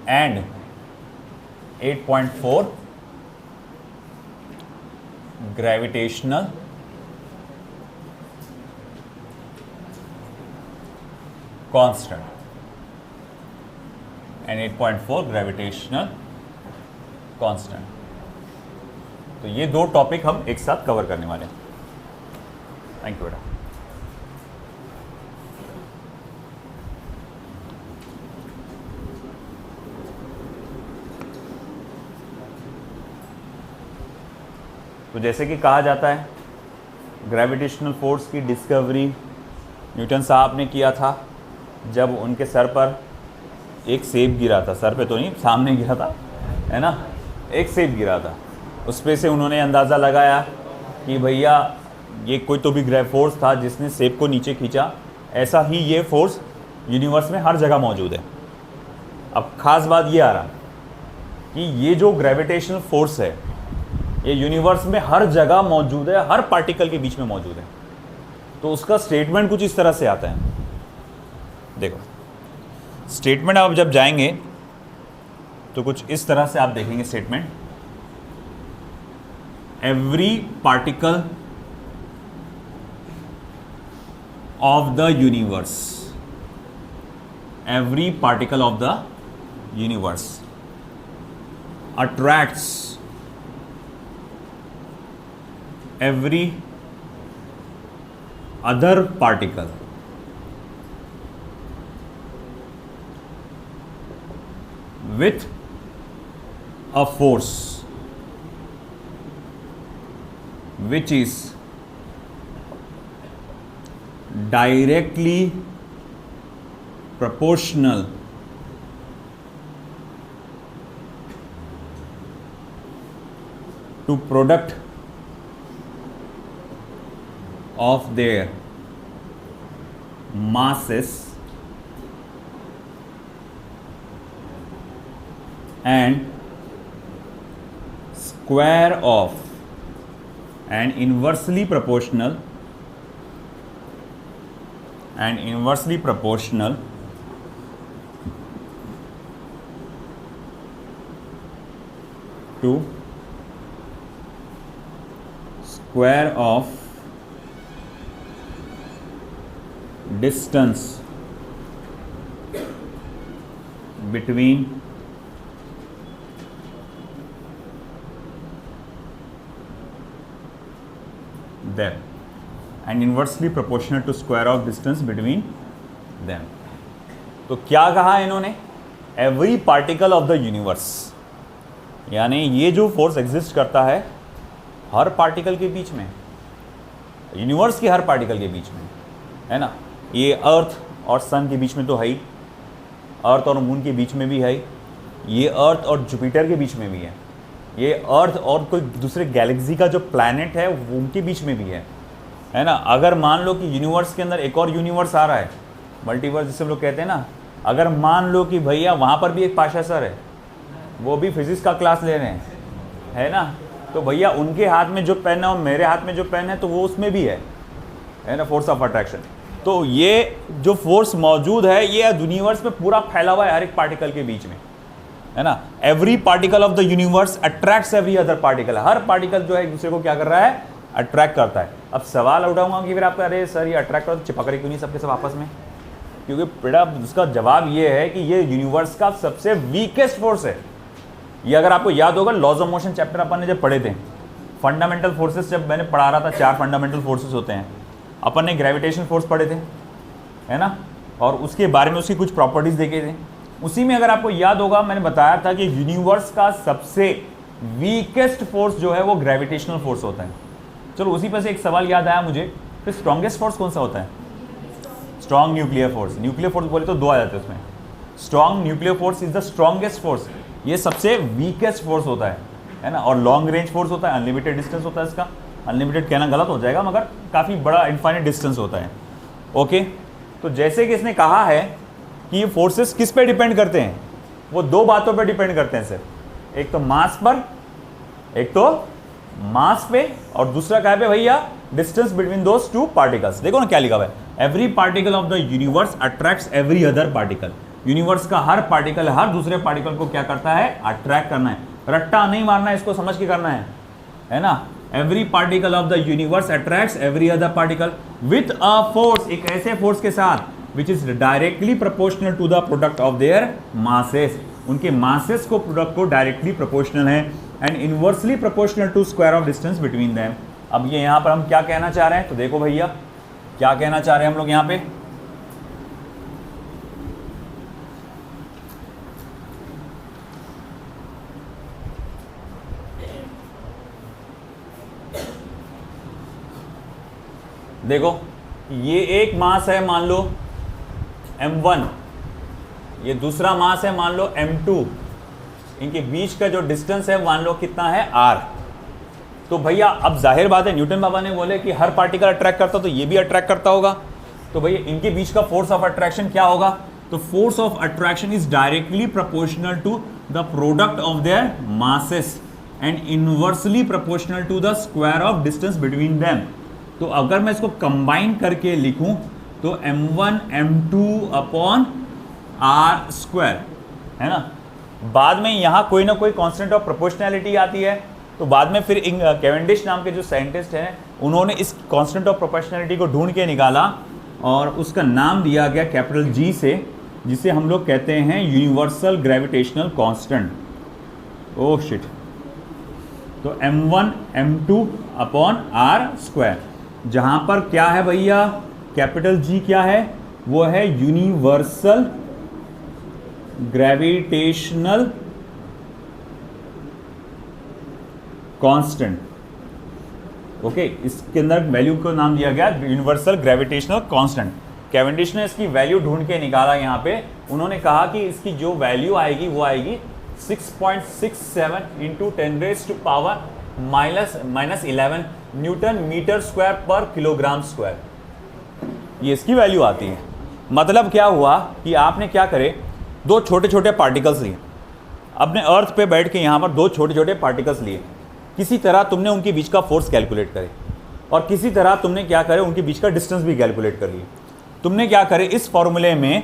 and 8.4 gravitational constant and 8.4 gravitational constant. तो ये दो टॉपिक हम एक साथ कवर करने वाले हैं। थैंक यू बेटा। तो जैसे कि कहा जाता है ग्रेविटेशनल फोर्स की डिस्कवरी न्यूटन साहब ने किया था जब उनके सर पर एक सेब गिरा था, सर पे तो नहीं, सामने गिरा था, है ना, एक सेब गिरा था। उस पे से उन्होंने अंदाज़ा लगाया कि भैया ये कोई तो भी ग्रेव फोर्स था जिसने सेब को नीचे खींचा, ऐसा ही ये फोर्स यूनिवर्स में हर जगह मौजूद है। अब ख़ास बात ये आ रहा कि ये जो ग्रेविटेशनल फोर्स है ये यूनिवर्स में हर जगह मौजूद है, हर पार्टिकल के बीच में मौजूद है। तो उसका स्टेटमेंट कुछ इस तरह से आता है। देखो स्टेटमेंट आप जब जाएंगे तो कुछ इस तरह से आप देखेंगे statement, every particle of the universe, every particle of the universe attracts every other particle with a force which is directly proportional to product of their masses and square of and inversely proportional to square of distance between them and inversely proportional to square of distance between them। तो क्या कहा इन्होंने, every particle of the universe, यानी ये जो force exist करता है हर particle के बीच में, यूनिवर्स के हर पार्टिकल के बीच में, है ना। ये अर्थ और सन के बीच में तो है ही, अर्थ और मून के बीच में भी है, ये अर्थ और जुपिटर के बीच में भी है, ये अर्थ और कोई दूसरे गैलेक्सी का जो प्लैनेट है वो उनके बीच में भी है ना। अगर मान लो कि यूनिवर्स के अंदर एक और यूनिवर्स आ रहा है, मल्टीवर्स जिसे हम लोग कहते हैं ना, अगर मान लो कि भैया वहाँ पर भी एक पाशा सर है, वो भी फिजिक्स का क्लास ले रहे हैं, है ना, तो भैया उनके हाथ में जो पेन है और मेरे हाथ में जो पेन है तो वो उसमें भी है ना, फोर्स ऑफ अट्रैक्शन। तो ये जो फोर्स मौजूद है ये यूनिवर्स में पूरा फैला हुआ है हर एक पार्टिकल के बीच में, है ना। Every particle of the universe attracts every other particle, her particle जो है एक दूसरे को क्या कर रहा है, अट्रैक्ट करता है। अब सवाल उठाऊंगा कि फिर आपका अरे सर ये अट्रैक्ट कर चिपक रहे क्यों नहीं सबके सब आपस में, क्योंकि बेटा उसका जवाब ये है कि ये यूनिवर्स का सबसे वीकेस्ट फोर्स है। ये अगर आपको याद होगा लॉज ऑफ मोशन चैप्टर अपन ने जब पढ़े थे, फंडामेंटल फोर्सेस जब मैंने पढ़ा रहा था, 4 फंडामेंटल फोर्सेस होते हैं, अपन ने ग्रेविटेशन फोर्स पढ़े थे, है ना। और उसके बारे में उसकी कुछ प्रॉपर्टीज़ देखे थे। उसी में अगर आपको याद होगा मैंने बताया था कि यूनिवर्स का सबसे वीकेस्ट फोर्स जो है वो ग्रेविटेशनल फोर्स होता है। चलो उसी पर से एक सवाल याद आया मुझे, फिर स्ट्रॉन्गेस्ट फोर्स कौन सा होता है? Strong nuclear force. Nuclear force बोले तो दो आ जाते हैं उसमें। Strong nuclear force is the strongest force, ये सबसे वीकेस्ट फोर्स होता है ना। और लॉन्ग रेंज फोर्स होता है, अनलिमिटेड डिस्टेंस होता है इसका। अनलिमिटेड कहना गलत हो जाएगा, मगर काफ़ी बड़ा इनफाइनाइट डिस्टेंस होता है। ओके, तो जैसे कि इसने कहा है कि ये फोर्सेस किस पे डिपेंड करते हैं, वो दो बातों पे डिपेंड करते हैं सिर्फ, एक तो मास पर, एक तो मास पे, और दूसरा क्या पे भैया? Distance between those two particles. देखो ना क्या लिखा हुआ है, every particle of the universe attracts every other particle. Universe का हर पार्टिकल हर दूसरे पार्टिकल को क्या करता है? अट्रैक्ट करना है। रट्टा नहीं मारना है, इसको समझ के करना है ना। Every particle of the universe attracts every other particle with a force, एक ऐसे फोर्स के साथ which is directly proportional to the product of their masses. उनके मासेस को प्रोडक्ट को डायरेक्टली प्रोपोर्शनल है, and inversely proportional to square of distance between them. अब ये यहाँ पर हम क्या कहना चाह रहे हैं, तो देखो भैया क्या कहना चाह रहे हैं हम लोग यहाँ पे। देखो ये एक मास है मान लो m1, ये दूसरा मास है मान लो m2, इनके बीच का जो डिस्टेंस है मान लो कितना है r। तो भैया अब जाहिर बात है, न्यूटन बाबा ने बोले कि हर पार्टिकल अट्रैक्ट करता, तो ये भी अट्रैक्ट करता होगा। तो भैया इनके बीच का फोर्स ऑफ अट्रैक्शन क्या होगा? तो force of attraction is directly proportional to the product of their masses and inversely proportional to the square of distance between them. तो अगर मैं इसको कंबाइन करके लिखूं तो m1 m2 upon r square, है ना। बाद में यहां कोई ना कोई कांस्टेंट ऑफ प्रोपोर्शनैलिटी आती है, तो बाद में फिर कैवेंडिश नाम के जो साइंटिस्ट हैं उन्होंने इस कांस्टेंट ऑफ प्रोपोर्शनैलिटी को ढूंढ के निकाला और उसका नाम दिया गया कैपिटल G से, जिसे हम लोग कहते हैं universal gravitational constant. Oh shit. तो m1 m2 upon r square, जहां पर क्या है भैया? कैपिटल G क्या है? वो है यूनिवर्सल ग्रेविटेशनल कांस्टेंट। ओके, इसके अंदर वैल्यू को नाम दिया गया यूनिवर्सल ग्रेविटेशनल कांस्टेंट। कैवेंडिश ने इसकी वैल्यू ढूंढ के निकाला यहाँ पे। उन्होंने कहा कि इसकी जो वैल्यू आएगी वो आएगी 6.67 इंटू 10⁻⁻11 न्यूटन मीटर स्क्वायर पर किलोग्राम स्क्वायर, ये इसकी वैल्यू आती है। मतलब क्या हुआ कि आपने क्या करे, दो छोटे छोटे पार्टिकल्स लिए, अपने अर्थ पे बैठ के यहाँ पर दो छोटे छोटे पार्टिकल्स लिए, किसी तरह तुमने उनके बीच का फोर्स कैलकुलेट करे, और किसी तरह तुमने क्या करे उनके बीच का डिस्टेंस भी कैलकुलेट कर लिए। तुमने क्या करे, इस फॉर्मूले में है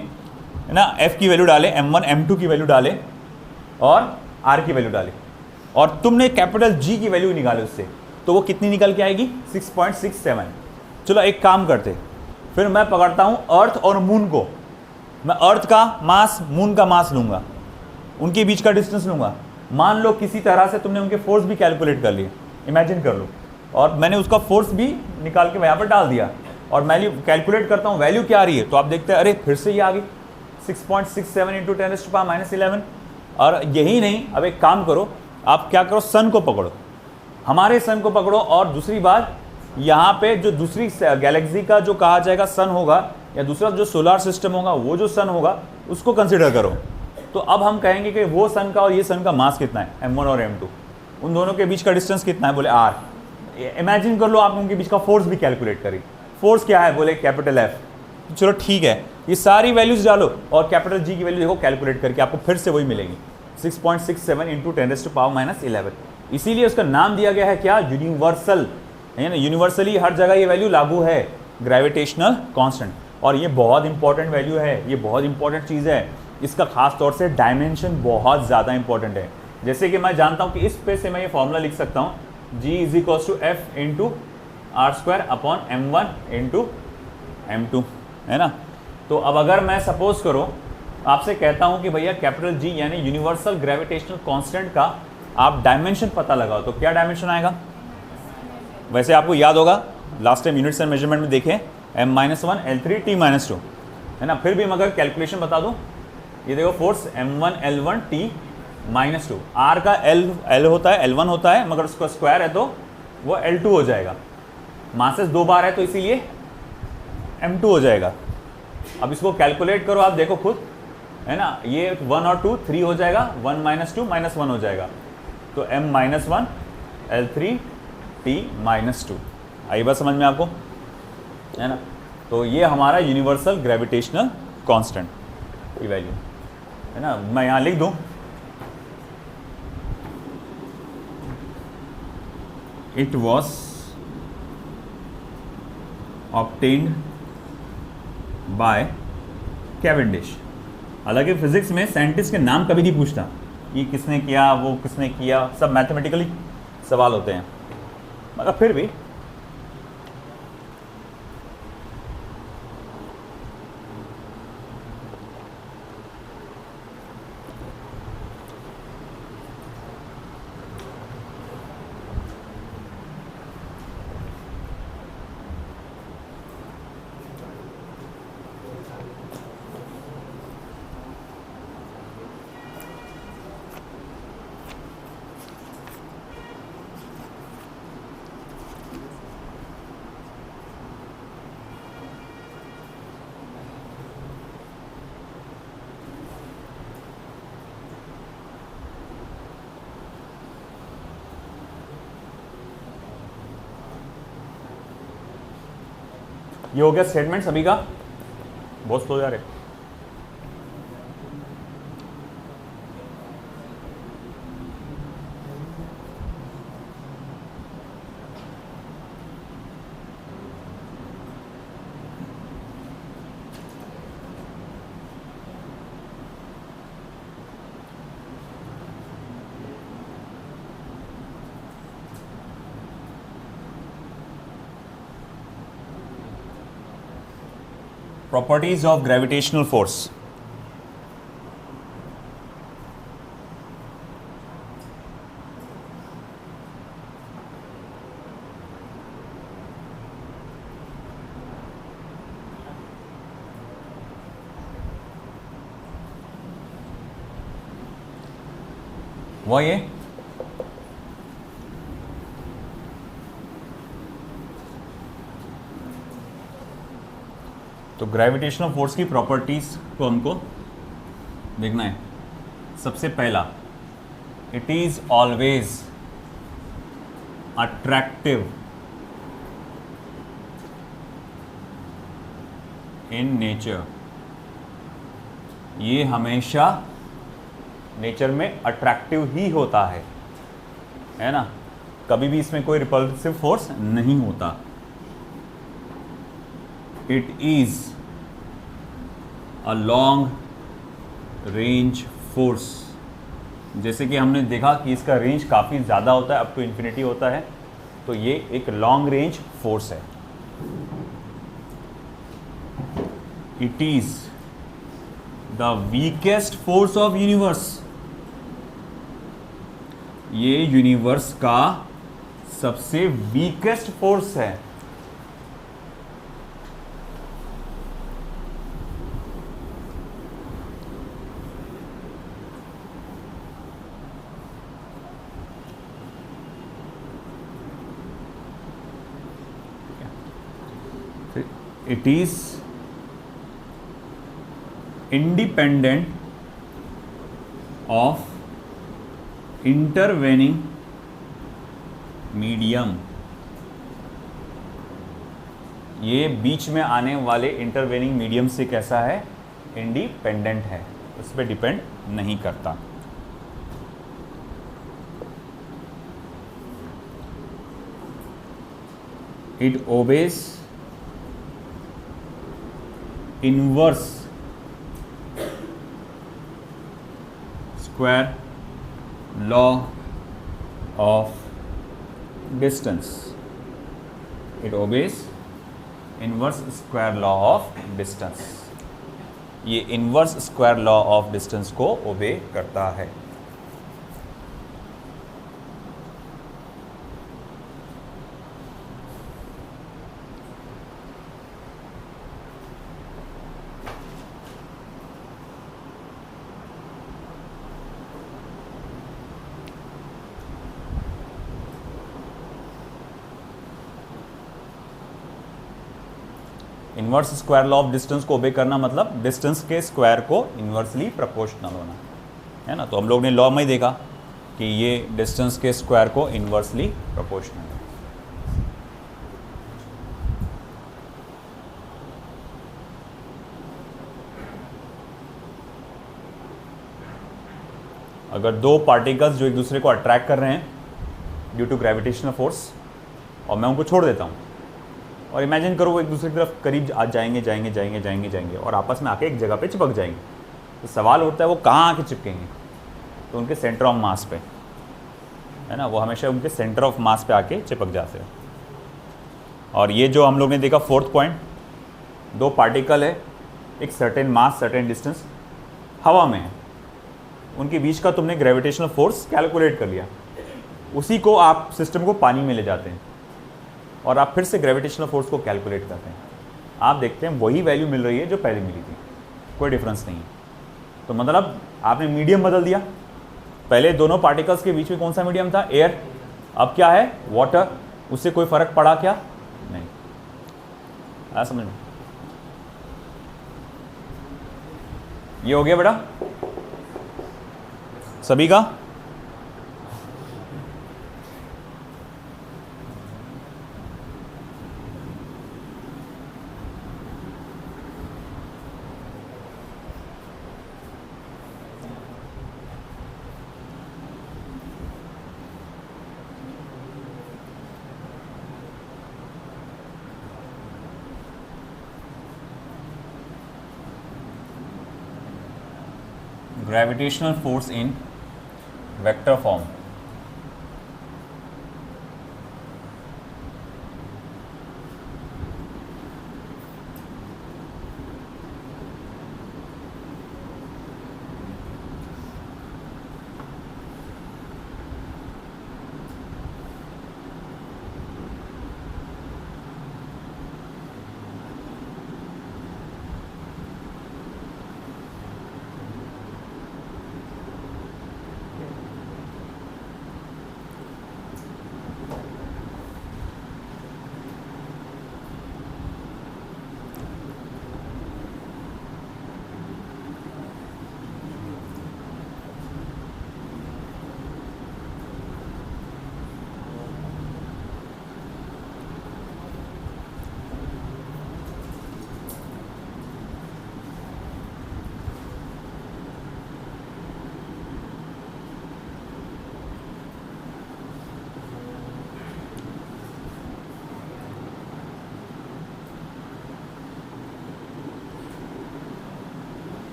ना f की वैल्यू डाले, m1 m2 की वैल्यू डाले और r की वैल्यू डाले, और तुमने कैपिटल G की वैल्यू निकाले उससे, तो वो कितनी निकल के आएगी? 6.67। चलो एक काम करते, फिर मैं पकड़ता हूँ अर्थ और मून को, मैं अर्थ का मास मून का मास लूँगा, उनके बीच का डिस्टेंस लूँगा। मान लो किसी तरह से तुमने उनके फोर्स भी कैलकुलेट कर लिए, इमेजिन कर लो, और मैंने उसका फोर्स भी निकाल के यहाँ पर डाल दिया, और मैं कैलकुलेट करता हूँ वैल्यू क्या आ रही है, तो आप देखते हैं अरे फिर से ये आ गई 6.67 इंटू 10⁻11। और यही नहीं, अब एक काम करो, आप क्या करो, सन को पकड़ो, हमारे सन को पकड़ो, और दूसरी बात यहाँ पे जो दूसरी गैलेक्सी का जो कहा जाएगा सन होगा, या दूसरा जो सोलार सिस्टम होगा वो जो सन होगा उसको कंसिडर करो। तो अब हम कहेंगे कि वो सन का और ये सन का मास कितना है, m1 और m2, उन दोनों के बीच का डिस्टेंस कितना है, बोले r। इमेजिन कर लो आप उनके बीच का फोर्स भी कैलकुलेट करें, फोर्स क्या है, बोले कैपिटल F। तो चलो ठीक है, ये सारी वैल्यूज डालो और कैपिटल G की वैल्यू देखो कैलकुलेट करके, आपको फिर से वही मिलेगी 6.67 इंटू 10⁻11। इसीलिए उसका नाम दिया गया है क्या, यूनिवर्सल, है ना। यूनिवर्सली हर जगह ये वैल्यू लागू है, ग्रेविटेशनल कांस्टेंट। और ये बहुत इंपॉर्टेंट वैल्यू है, ये बहुत इंपॉर्टेंट चीज़ है। इसका खास तौर से डायमेंशन बहुत ज़्यादा इंपॉर्टेंट है। जैसे कि मैं जानता हूँ कि इस पे से मैं ये फॉर्मूला लिख सकता हूँ, G is equals to F into R square upon M1 into M2, है ना। तो अब अगर मैं सपोज करो आपसे कहता हूँ कि भैया कैपिटल G यानी यूनिवर्सल ग्रेविटेशनल कांस्टेंट का आप डायमेंशन पता लगाओ, तो क्या डायमेंशन आएगा? वैसे आपको याद होगा last time units and measurement में देखें, m-1 L3 T-2, है ना। फिर भी मगर कैलकुलेशन बता दूं, ये देखो force m1 L1 T -2, R का L होता है, L1 होता है, मगर उसका स्क्वायर है तो वो L2 हो जाएगा। मासेस 2 बार है तो इसीलिए m2 हो जाएगा। अब इसको कैलकुलेट करो, आप देखो खुद, है ना। ये 1 और 2 3 हो जाएगा, 1 - 2 -1 हो जाएगा, तो m-1 L3 T -2। आई बात समझ में आपको, है ना। तो ये हमारा यूनिवर्सल ग्रेविटेशनल कांस्टेंट की वैल्यू, है ना। मैं यहाँ लिख दूँ, it was obtained by Cavendish. हालांकि फिजिक्स में साइंटिस्ट के नाम कभी नहीं पूछता, ये किसने किया, वो किसने किया, सब मैथमेटिकली सवाल होते हैं, मगर फिर भी ये हो गया स्टेटमेंट सभी का। बहुत स्लो जा रहे। Properties of gravitational force. वो ये तो ग्रेविटेशनल फोर्स की प्रॉपर्टीज को हमको देखना है। सबसे पहला, it is always attractive in nature. ये हमेशा नेचर में अट्रैक्टिव ही होता है ना। कभी भी इसमें कोई रिपल्सिव फोर्स नहीं होता। It is a long range force. जैसे कि हमने देखा कि इसका रेंज काफ़ी ज़्यादा होता है, अप टू इन्फिनिटी होता है, तो ये एक लॉन्ग रेंज फोर्स है। It is the weakest force of universe. ये यूनिवर्स का सबसे वीकेस्ट फोर्स है। It is independent of intervening medium। ये बीच में आने वाले इंटरवेनिंग मीडियम से कैसा है, इंडिपेंडेंट है, उस पर डिपेंड नहीं करता। It obeys inverse square law of distance. It obeys inverse square law of distance. ये inverse square law of distance को ओबे करता है। Inverse square law of distance को ओबे करना मतलब डिस्टेंस के स्क्वायर को इन्वर्सली प्रोपोर्शनल होना, है ना। तो हम लोग ने लॉ में ही देखा कि ये डिस्टेंस के स्क्वायर को इन्वर्सली प्रोपोर्शनल है। अगर दो पार्टिकल्स जो एक दूसरे को अट्रैक्ट कर रहे हैं ड्यू टू ग्रेविटेशनल फोर्स और मैं उनको छोड़ देता हूँ और इमेजिन करो वो एक दूसरे की तरफ करीब आ जाएंगे और आपस में आके एक जगह पे चिपक जाएंगे, तो सवाल उठता है वो कहाँ आके चिपकेंगे, तो उनके सेंटर ऑफ मास पे, है ना, वो हमेशा उनके सेंटर ऑफ मास पे आके चिपक जाते हैं। और ये जो हम लोग ने देखा फोर्थ पॉइंट, दो पार्टिकल है, एक सर्टेन मास सर्टेन डिस्टेंस हवा में है, उनके बीच का तुमने ग्रेविटेशनल फोर्स कैलकुलेट कर लिया, उसी को आप सिस्टम को पानी में ले जाते हैं और आप फिर से ग्रेविटेशनल फोर्स को कैलकुलेट करते हैं, आप देखते हैं वही वैल्यू मिल रही है जो पहले मिली थी, कोई डिफरेंस नहीं है। तो मतलब आपने मीडियम बदल दिया, पहले दोनों पार्टिकल्स के बीच में कौन सा मीडियम था, एयर, अब क्या है, वाटर, उससे कोई फर्क पड़ा क्या, नहीं। आया समझ में? ये हो गया बेटा सभी का। Gravitational force in vector form.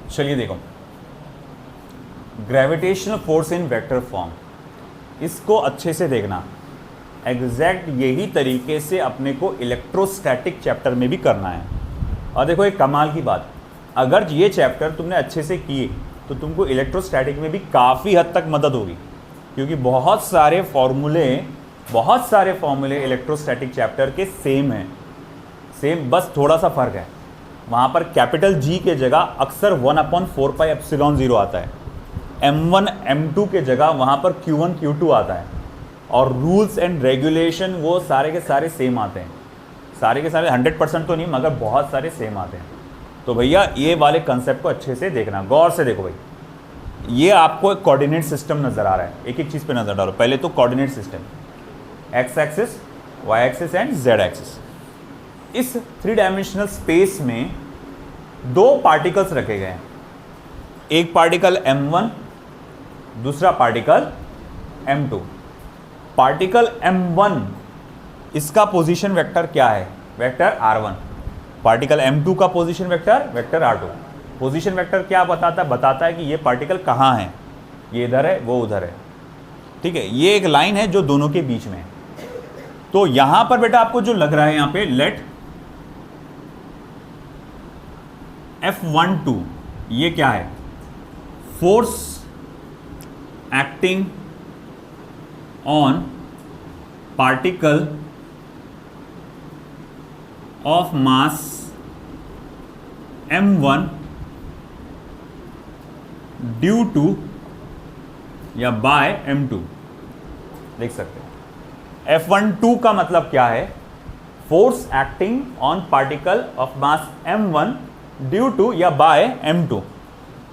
चलिए देखो, gravitational force in vector form, इसको अच्छे से देखना, एग्जैक्ट यही तरीके से अपने को इलेक्ट्रोस्टैटिक चैप्टर में भी करना है। और देखो एक कमाल की बात, अगर ये चैप्टर तुमने अच्छे से किए तो तुमको इलेक्ट्रोस्टैटिक में भी काफ़ी हद तक मदद होगी, क्योंकि बहुत सारे फॉर्मूले इलेक्ट्रोस्टैटिक चैप्टर के सेम हैं, सेम, बस थोड़ा सा फ़र्क है। वहाँ पर कैपिटल जी के जगह अक्सर 1/4πε0 आता है, M1 M2 के जगह वहाँ पर Q1 Q2 आता है, और रूल्स एंड रेगुलेशन वो सारे के सारे सेम आते हैं, सारे के सारे 100% तो नहीं मगर बहुत सारे सेम आते हैं। तो भैया ये वाले कंसेप्ट को अच्छे से देखना, गौर से देखो भाई, ये आपको एक कोऑर्डिनेट सिस्टम नज़र आ रहा है, एक एक चीज़ पे नज़र डालो। पहले तो coordinate system, X axis, Y axis and Z axis. इस 3 डायमेंशनल स्पेस में दो पार्टिकल्स रखे गए हैं, एक पार्टिकल M1, दूसरा पार्टिकल M2। पार्टिकल M1 इसका पोजीशन वेक्टर क्या है, वेक्टर R1। पार्टिकल M2 का position vector, vector R2। Position vector क्या बताता है कि ये पार्टिकल कहाँ है, ये इधर है वो उधर है, ठीक है। ये एक लाइन है जो दोनों के बीच में है। तो यहां पर बेटा आपको जो लग रहा है, यहां पे लेट F12, ये क्या है, force acting on particle of mass m1 due to या बाय m2। देख सकते हैं F12 का मतलब क्या है, force acting on particle of mass m1 due to या बाय m2,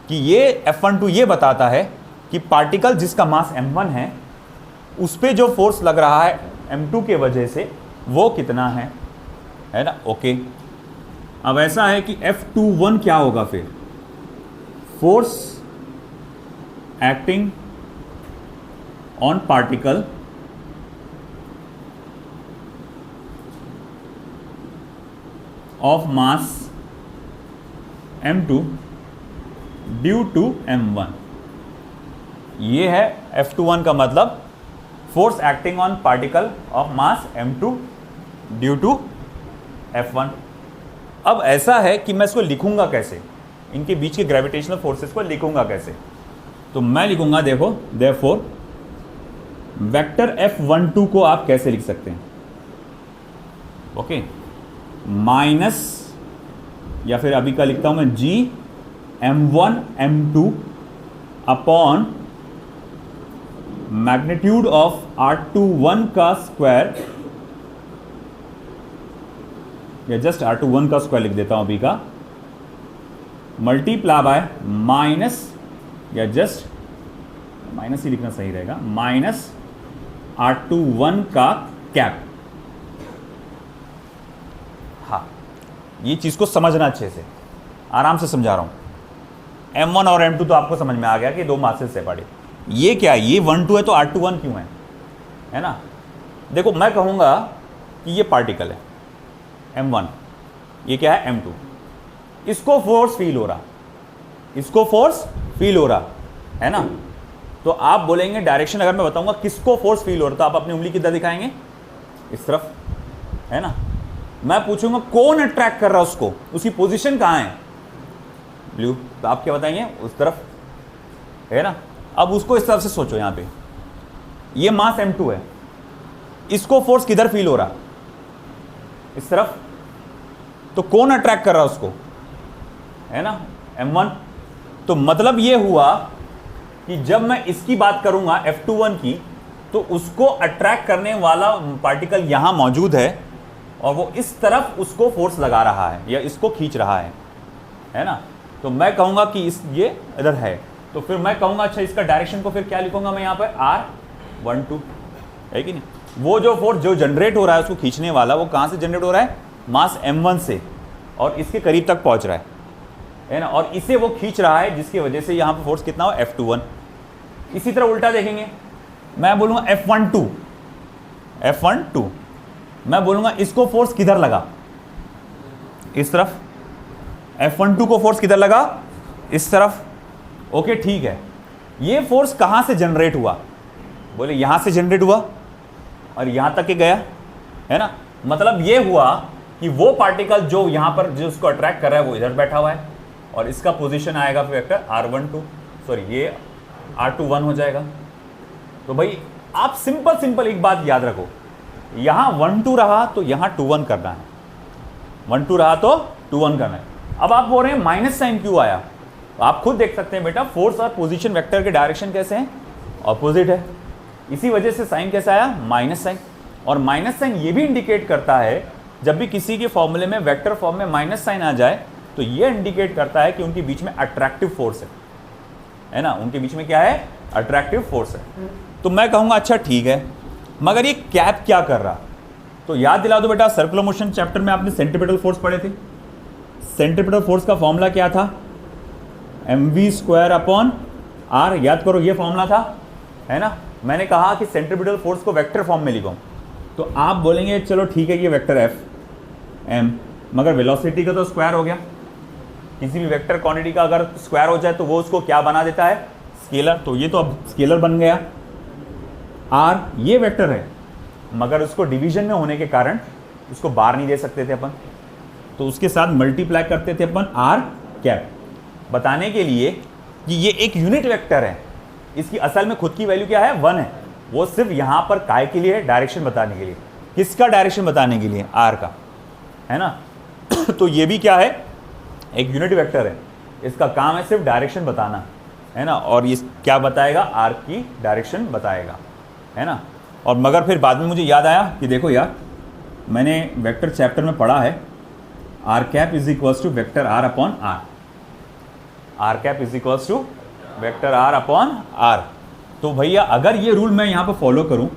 कि ये F12 ये बताता है कि पार्टिकल जिसका मास m1 है उस पे जो फोर्स लग रहा है m2 के वजह से वो कितना है ना। ओके, अब ऐसा है कि F21 क्या होगा फिर, force acting on particle of mass m2 due to m1। ये है F21 का मतलब, force acting on particle of mass m2 due to F1। अब ऐसा है कि मैं इसको लिखूंगा कैसे, इनके बीच के ग्रेविटेशनल फोर्सेस को लिखूंगा कैसे, तो मैं लिखूंगा, देखो देयरफॉर वेक्टर F12 को आप कैसे लिख सकते हैं, ओके, माइनस या फिर अभी का लिखता हूं मैं G m1 m2 upon magnitude of R21 का स्क्वायर, या जस्ट R21 का स्क्वायर लिख देता हूं अभी का, मल्टीप्लाई बाय माइनस, या जस्ट माइनस ही लिखना सही रहेगा, माइनस R21 का कैप। हाँ, ये चीज को समझना अच्छे से, आराम से समझा रहा हूं। M1 और M2 तो आपको समझ में आ गया कि दो मासेस सेपरेट है। ये क्या है, ये 1 2 है तो R21 क्यों है ना। देखो मैं कहूंगा कि ये पार्टिकल है M1, ये क्या है M2, इसको फोर्स फील हो रहा, इसको फोर्स फील हो रहा है ना। तो आप बोलेंगे डायरेक्शन, अगर मैं बताऊंगा किसको फोर्स फील हो रहा, तो आप अपनी उंगली किधर दिखाएंगे, इस तरफ, है ना। मैं पूछूंगा कौन अट्रैक्ट कर रहा है उसको, उसकी पोजीशन कहां है, ब्लू, तो आप क्या बताएंगे, उस तरफ, है ना। अब उसको इस तरफ से सोचो, यहां पे ये मास m2 है, इसको फोर्स किधर फील हो रहा, इस तरफ, तो कौन अट्रैक्ट कर रहा है उसको, है ना, m1। तो मतलब ये हुआ कि जब मैं इसकी बात करूंगा F21 की, तो उसको अट्रैक्ट करने वाला पार्टिकल यहां मौजूद है और वो इस तरफ उसको फोर्स लगा रहा है या इसको खींच रहा है ना। तो मैं कहूंगा कि ये इधर है, तो फिर मैं कहूंगा अच्छा इसका डायरेक्शन को फिर क्या लिखूंगा मैं, यहां पर R12, है कि नहीं। वो जो फोर्स जो जनरेट हो रहा है उसको खींचने वाला, वो कहां से जनरेट हो रहा है, मास m1 से, और इसके करीब तक पहुंच रहा है ना, और इसे वो खींच रहा है, जिसकी वजह से यहां पर फोर्स कितना हो, F21। इसी तरह उल्टा देखेंगे, मैं बोलूंगा F12, मैं बोलूंगा इसको फोर्स किधर लगा, इस तरफ, F12 को फोर्स किधर लगा, इस तरफ, ओके ठीक है। ये फोर्स कहां से जनरेट हुआ, बोले यहां से जनरेट हुआ और यहां तक के गया, है ना। मतलब ये हुआ कि वो पार्टिकल जो यहां पर जो उसको अट्रैक्ट कर रहा है वो इधर बैठा हुआ है, और इसका पोजीशन आएगा वेक्टर R12, सॉरी ये R21 हो जाएगा। तो भाई आप सिंपल एक बात याद रखो, यहां 1 2 रहा तो यहां 2 1 करना है, 1 2 रहा तो 2 1 करना है। अब आप बोल रहे हैं माइनस साइन क्यों आया, तो आप खुद देख सकते हैं बेटा, फोर्स और पोजीशन वेक्टर के डायरेक्शन कैसे हैं, ऑपोजिट है, इसी वजह से साइन कैसा आया, माइनस साइन। और माइनस साइन ये भी इंडिकेट करता है, जब भी किसी के फॉर्मूले में वेक्टर फॉर्म में माइनस साइन आ जाए तो ये इंडिकेट करता है कि उनके बीच में अट्रैक्टिव फोर्स है ना, उनके बीच में क्या है, अट्रैक्टिव फोर्स है। तो मैं कहूंगा अच्छा ठीक है, मगर ये कैप क्या कर रहा, तो याद दिला दो बेटा, सर्कुलर मोशन चैप्टर में आपने सेंट्रीपिटल फोर्स पढ़े थे। सेंट्रीपिटल फोर्स का फॉर्मूला क्या था, mv² अपॉन r, याद करो ये फॉर्मूला था, है ना। मैंने कहा कि सेंट्रीपिटल फोर्स को वेक्टर फॉर्म में लिखो, तो आप बोलेंगे चलो ठीक है ये वेक्टर f m, मगर वेलोसिटी का तो स्क्वायर हो गया, किसी भी वेक्टर क्वांटिटी का अगर स्क्वायर हो जाए तो वो उसको क्या बना देता है, स्केलर। तो ये तो अब स्केलर बन गया, r ये वेक्टर है, मगर उसको डिवीजन में होने के कारण उसको बार नहीं दे सकते थे अपन, तो उसके साथ मल्टीप्लाई करते थे अपन r कैप, बताने के लिए कि ये एक यूनिट वेक्टर है, इसकी असल में खुद की वैल्यू क्या है, 1 है, वो सिर्फ यहां पर काय के लिए, डायरेक्शन बताने के लिए। किसका डायरेक्शन बताने के लिए? आर का, है ना। तो ये भी क्या है, एक यूनिट वेक्टर है, इसका काम है सिर्फ डायरेक्शन बताना, है ना। और ये क्या बताएगा? आर की डायरेक्शन बताएगा, है ना। और मगर फिर बाद में मुझे याद आया कि देखो यार, मैंने वेक्टर चैप्टर में पढ़ा है R cap is equals to vector R upon R. R cap is equals to vector R upon R. तो भैया अगर ये रूल मैं यहाँ पर फॉलो करूँ,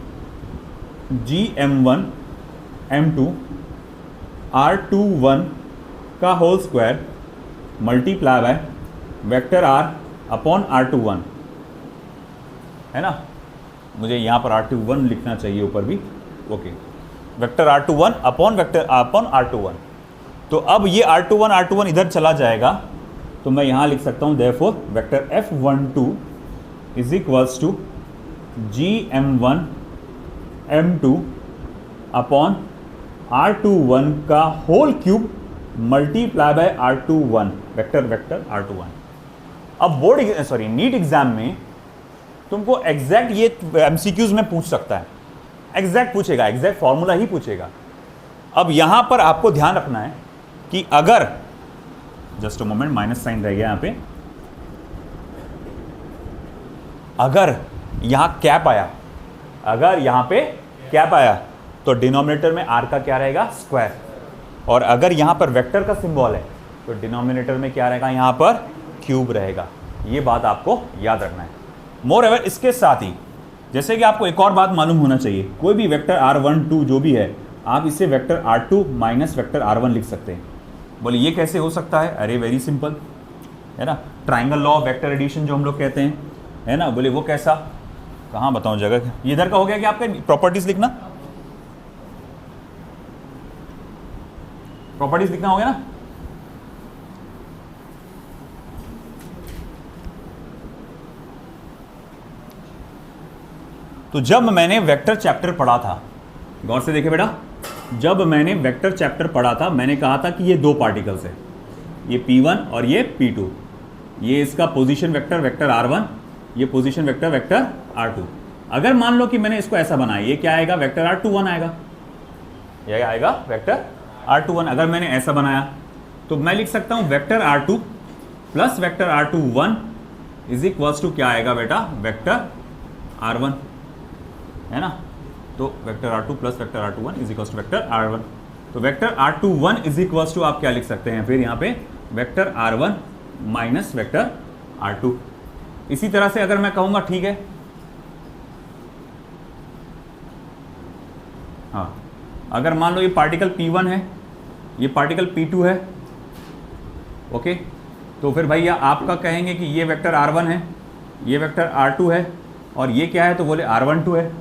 GM1 M2 R21 का whole square multiply by vector R upon R21, है ना। मुझे यहाँ पर R21 लिखना चाहिए ऊपर भी, okay. Vector R21 upon vector upon R21। तो अब ये R21 इधर चला जाएगा, तो मैं यहाँ लिख सकता हूँ therefore vector F12 is equals to GM1 M2 upon R21 का whole cube multiply by R21, vector R21। अब बोर्ड सॉरी नीट एग्जाम में तुमको एग्जैक्ट ये MCQs में पूछ सकता है, एग्जैक्ट पूछेगा, एग्जैक्ट फॉर्मूला ही पूछेगा। अब यहां पर आपको ध्यान रखना है कि अगर, just a moment, minus sign रह गया यहां पे, अगर यहां कैप आया, अगर यहां पे कैप आया तो डिनोमिनेटर में आर का क्या रहेगा? स्क्वायर। और अगर यहां पर वेक्टर का सिंबल है तो डिनोमिनेटर में क्या रहेगा? यहां पर क्यूब रहेगा। ये बात आपको याद रखना है। मोर एवर इसके साथ ही जैसे कि आपको एक और बात मालूम होना चाहिए, कोई भी वेक्टर R12 जो भी है, आप इसे vector R2 minus vector R1 लिख सकते हैं। बोले ये कैसे हो सकता है? अरे वेरी सिंपल, है ना। Triangle law of vector addition जो हम लोग कहते हैं, है ना। बोले वो कैसा? कहाँ बताऊं जगह? ये इधर का हो गया कि आपका प्रॉपर्टीज लिखना, प्रॉपर्टीज लिखना हो गया ना। तो जब मैंने वेक्टर चैप्टर पढ़ा था, गौर से देखे बेटा, जब मैंने वेक्टर चैप्टर पढ़ा था, मैंने कहा था कि ये दो पार्टिकल्स है, ये P1 और ये P2। ये इसका पोजीशन वेक्टर वेक्टर R1, ये पोजीशन वेक्टर वेक्टर R2। अगर मान लो कि मैंने इसको ऐसा बनाया, ये क्या आएगा? वेक्टर R21 आएगा, ये आएगा वेक्टर R21। अगर मैंने ऐसा बनाया तो मैं लिख सकता हूं vector R2 plus vector R21 is equals to क्या आएगा बेटा? वेक्टर R1, है ना। तो vector R2 plus vector R21 is equals to vector R1। तो vector R21 is equals to आप क्या लिख सकते हैं फिर यहाँ पे? Vector R1 minus vector R2। इसी तरह से अगर मैं कहूँगा, ठीक है, हाँ, अगर मान लो ये पार्टिकल P1 है, ये पार्टिकल P2 है, ओके, तो फिर भैया आपका कहेंगे कि ये वेक्टर R1 है, ये वेक्टर R2 है, और ये क्या है? तो बोले R12 है।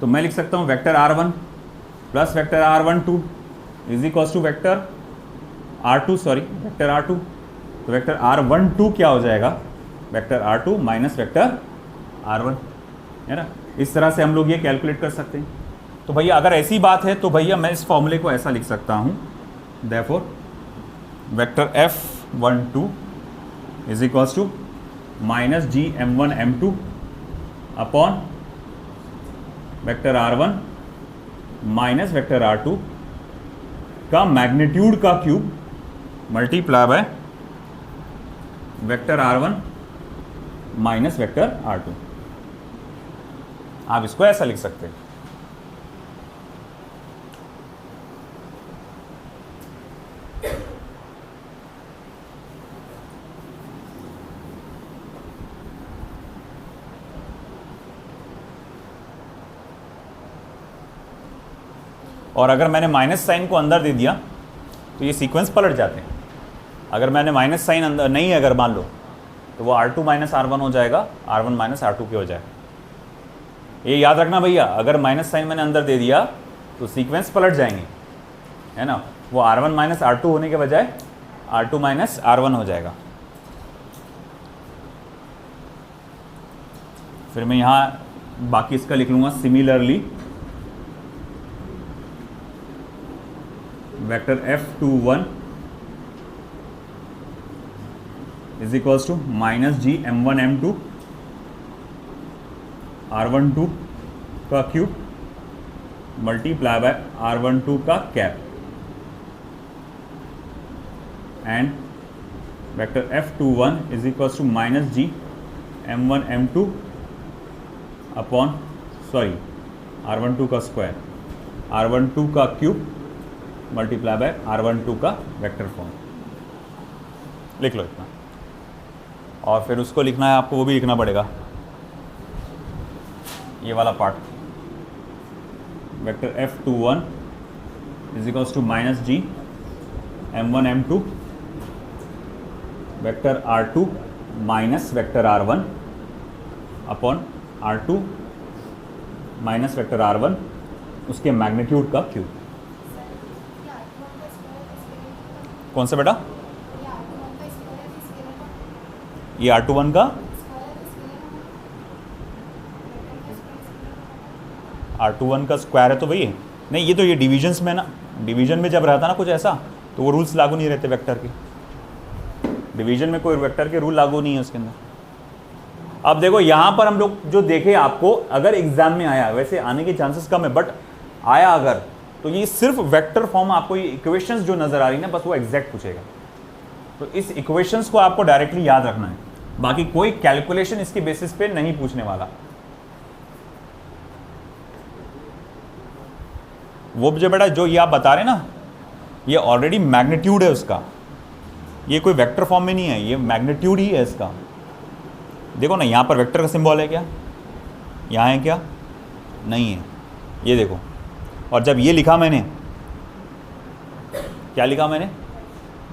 तो मैं लिख सकता हूँ vector R1 plus vector R12 is equals to vector R2, sorry vector R2। तो वेक्टर R12 क्या हो जाएगा? Vector R2 minus vector R1, है ना। इस तरह से हम लोग ये कैलकुलेट कर सकते हैं। तो भैया अगर ऐसी बात है तो भैया मैं इस फॉर्मूले को ऐसा लिख सकता हूँ, therefore vector F12 is equals to minus GM1 M2 upon vector R1 minus vector R2 का मैग्नीट्यूड का cube multiply by vector R1 minus vector R2। आप इसको ऐसा लिख सकते हैं। और अगर मैंने माइनस साइन को अंदर दे दिया तो ये सीक्वेंस पलट जाते हैं। अगर मैंने माइनस साइन अंदर नहीं है, अगर मान लो, तो वो R2 माइनस R1 हो जाएगा, R1 माइनस R2 के हो जाएगा। ये याद रखना भैया, अगर माइनस साइन मैंने अंदर दे दिया तो सीक्वेंस पलट जाएंगे, है ना। वो R1 माइनस R2 होने के बजाय R2 माइनस R1 हो जाएगा। फिर मैं यहाँ बाकी इसका लिख लूँगा, similarly vector F21 is equals to minus GM1 M2 R12 का क्यूब मल्टीप्लाई बाय R12 का cap and vector F21 is equals to minus G M1 M2 upon R12 का स्क्वायर R12 का क्यूब मल्टीप्लाई बाय R12 का vector form. लिख लो इतना, और फिर उसको लिखना है आपको, वो भी लिखना पड़ेगा, ये वाला part. Vector F21 is equals to minus G M1 M2 vector R2 minus vector R1 upon R2 minus vector R1 उसके मैग्नीट्यूड का क्यूब। कौन सा बेटा? ये R21 का R21 का स्क्वायर है तो वही है। नहीं, ये तो ये डिविजन्स में ना, डिवीजन में जब रहता ना कुछ ऐसा तो वो रूल्स लागू नहीं रहते वेक्टर के। डिवीजन में कोई वेक्टर के रूल लागू नहीं है उसके अंदर। अब देखो यहाँ पर हम लोग जो देखे, आपको अगर एग्जाम में आया, वैसे आने के चांसेस कम है बट आया अगर, तो ये सिर्फ वेक्टर फॉर्म आपको ये इक्वेशंस जो नजर आ रही है ना, बस वो एग्जैक्ट पूछेगा। तो इस इक्वेशंस को आपको डायरेक्टली याद रखना है, बाकी कोई कैलकुलेशन इसके बेसिस पे नहीं पूछने वाला। वो जो बेटा जो ये आप बता रहे ना, ये ऑलरेडी मैग्नीट्यूड है उसका, ये कोई वेक्टर फॉर्म में नहीं है, ये मैग्नीट्यूड ही है इसका। देखो ना, यहाँ पर वेक्टर का सिंबल है क्या? यहाँ है क्या? नहीं है, ये देखो। और जब ये लिखा मैंने, क्या लिखा मैंने?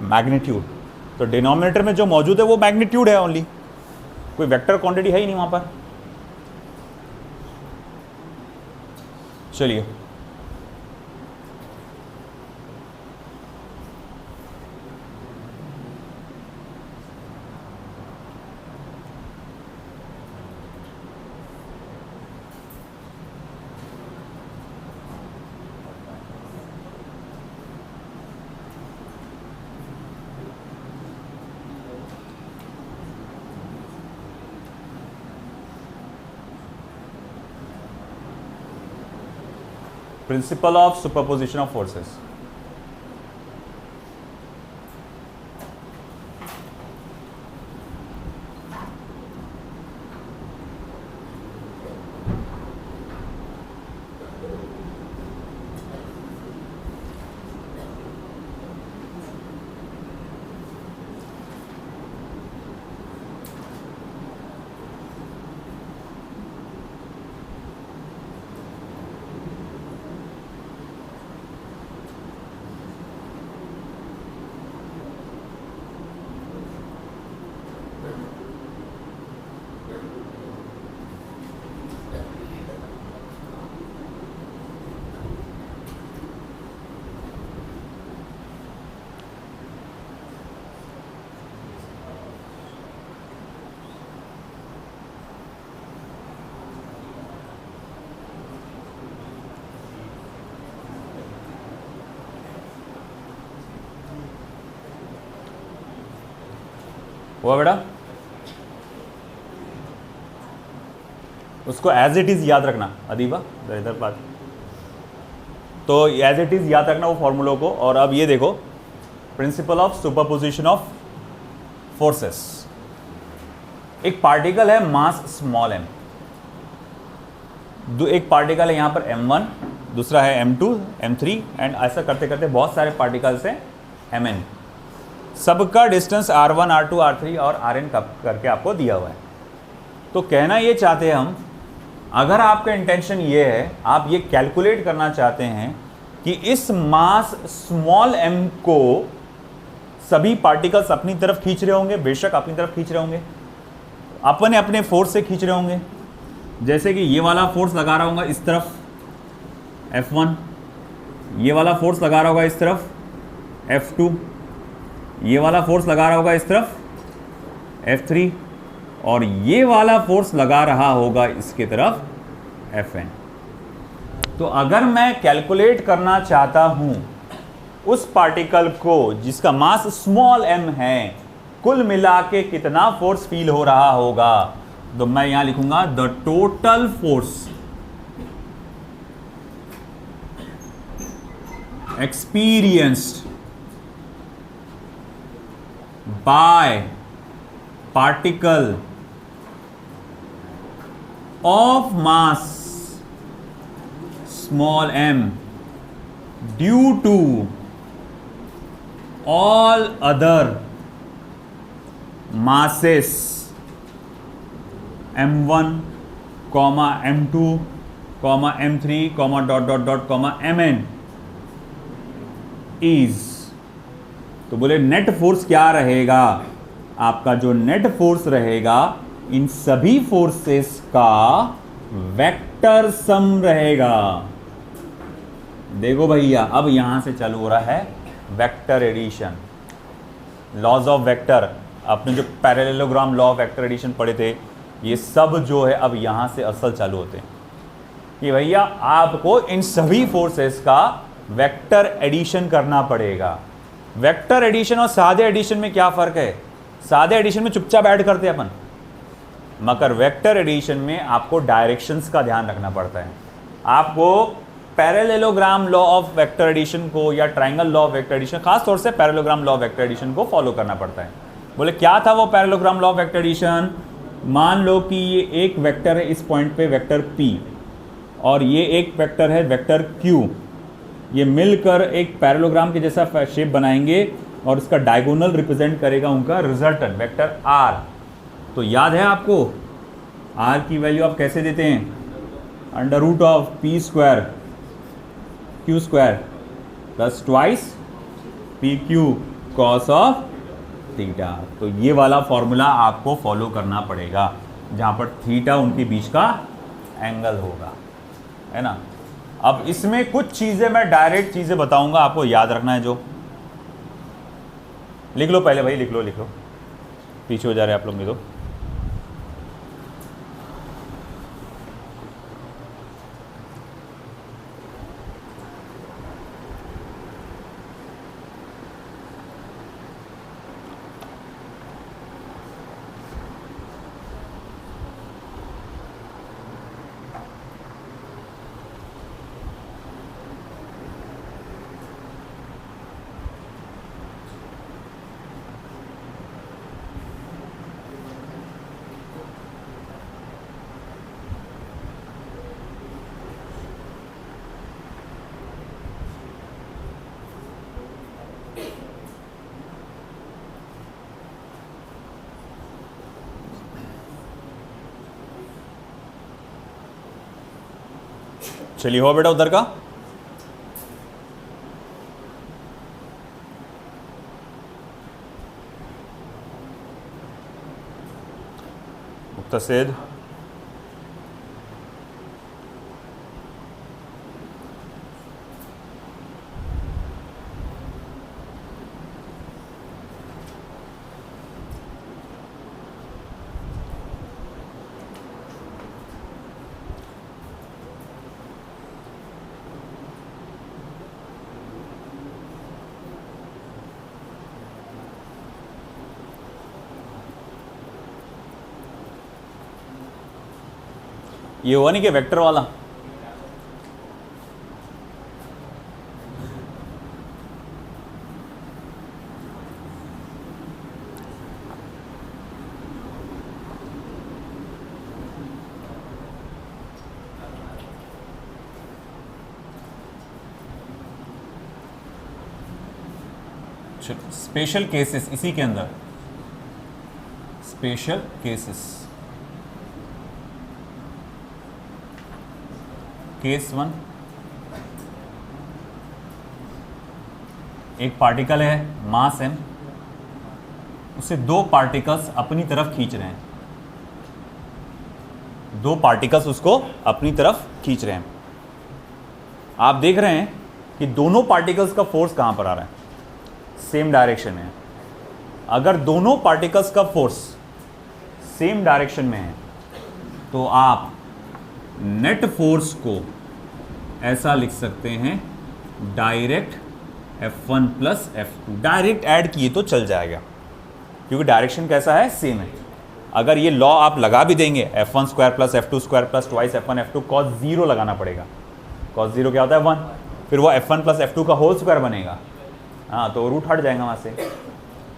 मैग्नीट्यूड। तो डिनोमिनेटर में जो मौजूद है वो मैग्नीट्यूड है ओनली, कोई वेक्टर क्वांटिटी है ही नहीं वहाँ पर। चलिए, principle of superposition of forces. हुआ बेटा? उसको एज इट इज याद रखना। अदीबा इधर बात, तो एज इट इज याद रखना वो फॉर्मूलों को। और अब ये देखो, principle of superposition of forces. एक पार्टिकल है मास स्मॉल m, एक पार्टिकल है यहाँ पर m1, दूसरा है m2, m3 एंड ऐसा करते करते बहुत सारे पार्टिकल्स हैं mn। सबका डिस्टेंस r1, r2, r3 और rn का करके आपको दिया हुआ है। तो कहना ये चाहते हैं हम, अगर आपका इंटेंशन ये है, आप ये कैलकुलेट करना चाहते हैं कि इस मास स्मॉल m को सभी पार्टिकल्स अपनी तरफ खींच रहे होंगे, बेशक अपनी तरफ खींच रहे होंगे, अपने अपने फोर्स से खींच रहे होंगे। जैसे कि ये वाला फोर्स लगा रहा होगा इस तरफ F1, ये वाला फोर्स लगा रहा होगा इस तरफ F2, ये वाला फोर्स लगा रहा होगा इस तरफ F3 और ये वाला फोर्स लगा रहा होगा इसके तरफ Fn। तो अगर मैं कैलकुलेट करना चाहता हूं उस पार्टिकल को जिसका मास स्मॉल m है, कुल मिला के कितना फोर्स फील हो रहा होगा, तो मैं यहां लिखूंगा the total force experienced by particle of mass small m due to all other masses m1, m2, m3, mn is, तो बोले नेट फोर्स क्या रहेगा, आपका जो नेट फोर्स रहेगा इन सभी फोर्सेस का वेक्टर सम रहेगा। देखो भैया अब यहां से चालू हो रहा है vector addition, laws of vector. आपने जो parallelogram law of vector addition पढ़े थे, ये सब जो है अब यहां से असल चालू होते हैं कि भैया आपको इन सभी फोर्सेस का वेक्टर एडिशन करना पड़ेगा। वेक्टर एडिशन और सादे एडिशन में क्या फर्क है? सादे एडिशन में चुपचाप ऐड करते हैं अपन, मगर वेक्टर एडिशन में आपको डायरेक्शंस का ध्यान रखना पड़ता है। आपको parallelogram law of vector addition को या triangle law of vector addition, खास तौर से parallelogram law of vector addition को फॉलो करना पड़ता है। बोले क्या था वो parallelogram law of vector addition? मान लो कि ये एक वेक्टर है, इस पॉइंट पे वेक्टर P, और ये एक वेक्टर है वेक्टर Q। ये मिलकर एक पैरेललोग्राम के जैसा शेप बनाएंगे और इसका डायगोनल रिप्रेजेंट करेगा उनका रिजल्टेंट वेक्टर R। तो याद है आपको R की वैल्यू आप कैसे देते हैं? Under root of P square Q square plus twice PQ cos of theta. तो ये वाला फॉर्मूला आपको फॉलो करना पड़ेगा, जहां पर थीटा उनके बीच का एंगल होगा, है ना। अब इसमें कुछ चीजें मैं डायरेक्ट चीजें बताऊंगा, आपको याद रखना है। जो लिख लो पहले भाई, लिख लो पीछे हो जा रहे हैं आप लोग। नहीं तो चलिए हो बेटा उधर का। मुक्तसिद ये हुआ नहीं कि वेक्टर वाला, स्पेशल केसेस इसी के अंदर, स्पेशल केसेस। केस 1, एक पार्टिकल है मास m, उसे दो पार्टिकल्स अपनी तरफ खींच रहे हैं, दो पार्टिकल्स उसको अपनी तरफ खींच रहे हैं। आप देख रहे हैं कि दोनों पार्टिकल्स का फोर्स कहां पर आ रहा है? सेम डायरेक्शन में है। अगर दोनों पार्टिकल्स का फोर्स सेम डायरेक्शन में है तो आप नेट फोर्स को ऐसा लिख सकते हैं direct F1 plus F2। Direct add किए तो चल जाएगा क्योंकि डायरेक्शन कैसा है? सेम है। अगर ये लॉ आप लगा भी देंगे F1 square plus F2 square plus twice F1 F2 cos 0 लगाना पड़ेगा। cos 0 क्या होता है? 1। फिर वो F1 प्लस F2 का होल स्क्वायर बनेगा। हाँ, तो रूट हट जाएगा वहाँ से,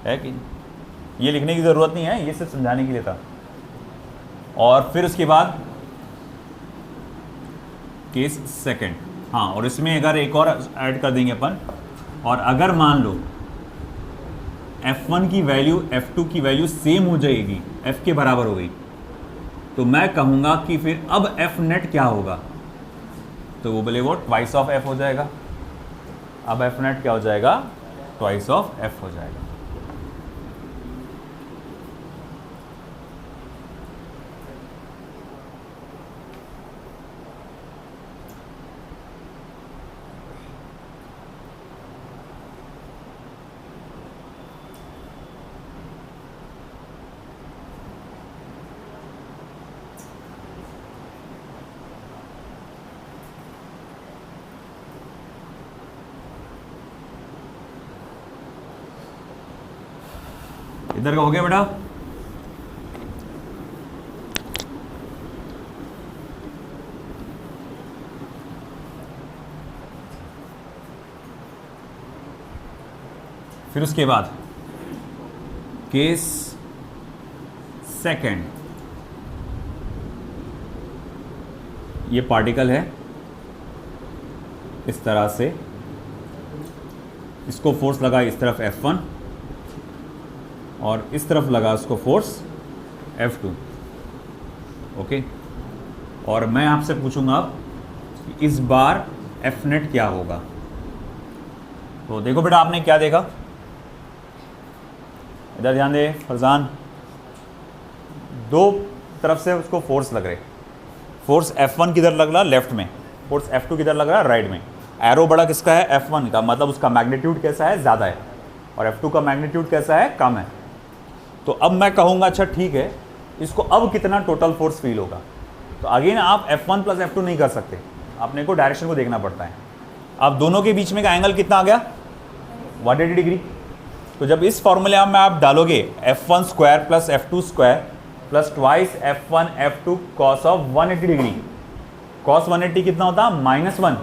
है कि ये लिखने की ज़रूरत नहीं है, ये सिर्फ समझाने के लिए था। और फिर उसके बाद केस सेकंड, हाँ, और इसमें अगर एक और ऐड कर देंगे अपन, और अगर मान लो F1 की वैल्यू F2 की वैल्यू सेम हो जाएगी, F के बराबर हो गई, तो मैं कहूँगा कि फिर अब F नेट क्या होगा, तो वो बोले वो ट्वाइस ऑफ F हो जाएगा। अब F नेट क्या हो जाएगा, ट्वाइस ऑफ F हो जाएगा। इधर का हो गया बेटा? फिर उसके बाद केस सेकंड, ये पार्टिकल है, इस तरह से इसको फोर्स लगा इस तरफ F1 और इस तरफ लगा उसको फोर्स F2, ओके। और मैं आपसे पूछूंगा अब कि इस बार F नेट क्या होगा। तो देखो बेटा, आपने क्या देखा, इधर ध्यान दे फरजान, दो तरफ से उसको फोर्स लग रहे, फोर्स F1 किधर लग रहा, लेफ्ट में, फोर्स F2 किधर लग रहा, राइट में। एरो बड़ा किसका है, F1 का, मतलब उसका मैग्नीट्यूड कैसा है, ज़्यादा है, और F2 का मैग्नीट्यूड कैसा है, कम है। तो अब मैं कहूँगा अच्छा ठीक है, इसको अब कितना टोटल फोर्स फील होगा। तो अगेन आप F1 प्लस F2 नहीं कर सकते, अपने को डायरेक्शन को देखना पड़ता है। अब दोनों के बीच में का एंगल कितना आ गया, 180 डिग्री। तो जब इस फॉर्मूले में आप डालोगे F1 square plus F2 square plus twice F1 F2 cos of 180 degree, cos 180 कितना होता है, -1,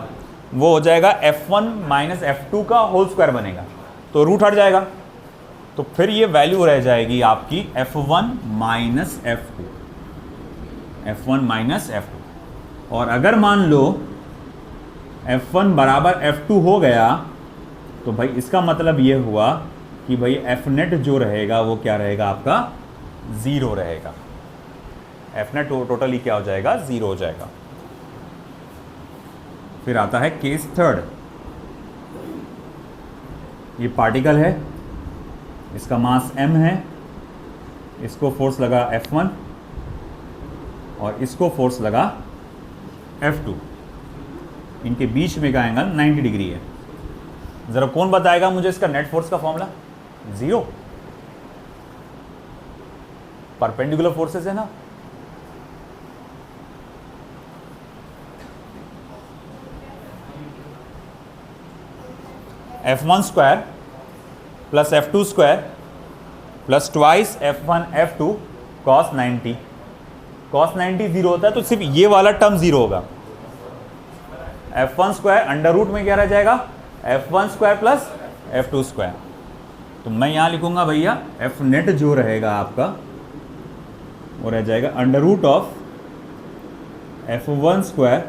वो हो जाएगा F1 माइनस F2 का होल स्क्वायर बनेगा, तो रूट हट जाएगा। तो फिर ये वैल्यू रह जाएगी आपकी F1 minus F2, F1 minus F2। और अगर मान लो F1 बराबर F2 हो गया, तो भाई इसका मतलब ये हुआ कि भाई F नेट जो रहेगा वो क्या रहेगा, आपका 0 रहेगा। F नेट टोटली क्या हो जाएगा, 0 हो जाएगा। फिर आता है केस थर्ड, ये पार्टिकल है, इसका मास m है, इसको फोर्स लगा F1 और इसको फोर्स लगा F2, इनके बीच में का एंगल 90 डिग्री है। ज़रा कौन बताएगा मुझे इसका नेट फोर्स का फॉर्मूला, 0, परपेंडिकुलर फोर्सेस है ना। F1 square plus F2 square plus twice F1 F2 cos 90, cos 90 0 होता है, तो सिर्फ ये वाला टर्म 0 होगा। F1 स्क्वायर अंडर रूट में क्या रह जाएगा, F1 square plus F2 square. तो मैं यहाँ लिखूंगा भैया F नेट जो रहेगा आपका वो रह जाएगा under root of F1 square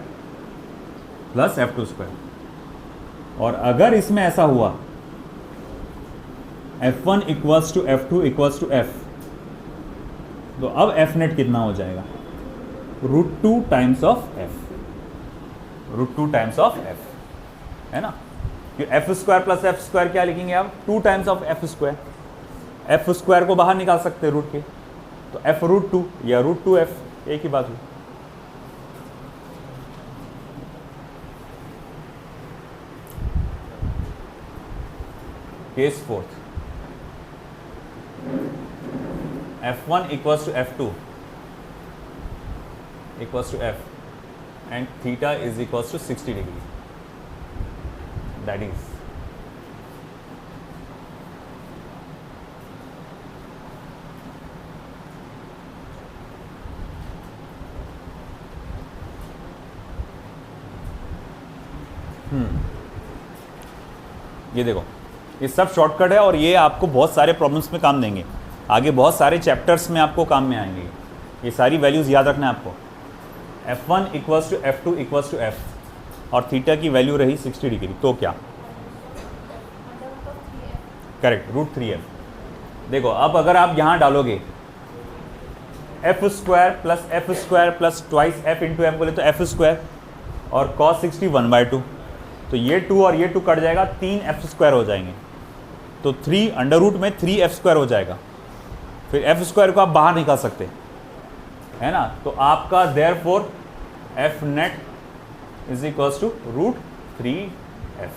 plus F2 square. और अगर इसमें ऐसा हुआ F1 equals to F2 equals to F, तो अब F नेट कितना हो जाएगा, √2 times of F, √2 times of F, है ना। F square plus F square क्या लिखेंगे आप, 2 times of F square, F square को बाहर निकाल सकते हैं रूट के, तो F √2 या √2F, एक ही बात हुई। Case fourth, F1 equals to F2 equals to F and theta is equals to 60 degree, that is ये देखो, ये सब शॉर्टकट है और ये आपको बहुत सारे प्रॉब्लम्स में काम देंगे, आगे बहुत सारे चैप्टर्स में आपको काम में आएंगे। ये सारी वैल्यूज़ याद रखना है आपको। F1 equals to F2 equals to F और थीटा की वैल्यू रही 60 डिग्री, तो क्या? Correct, √3f। देखो अब अगर आप यहाँ डालोगे f² plus twice f into M बोले तो f² और cos 60 1/2, तो ये 2 और ये 2 कट जाएगा, 3f² हो जाएंगे, तो 3 अंडर रूट में 3f² हो जाएगा। फिर f² को आप बाहर निकाल सकते है ना, तो आपका therefore f net is equals to √3f।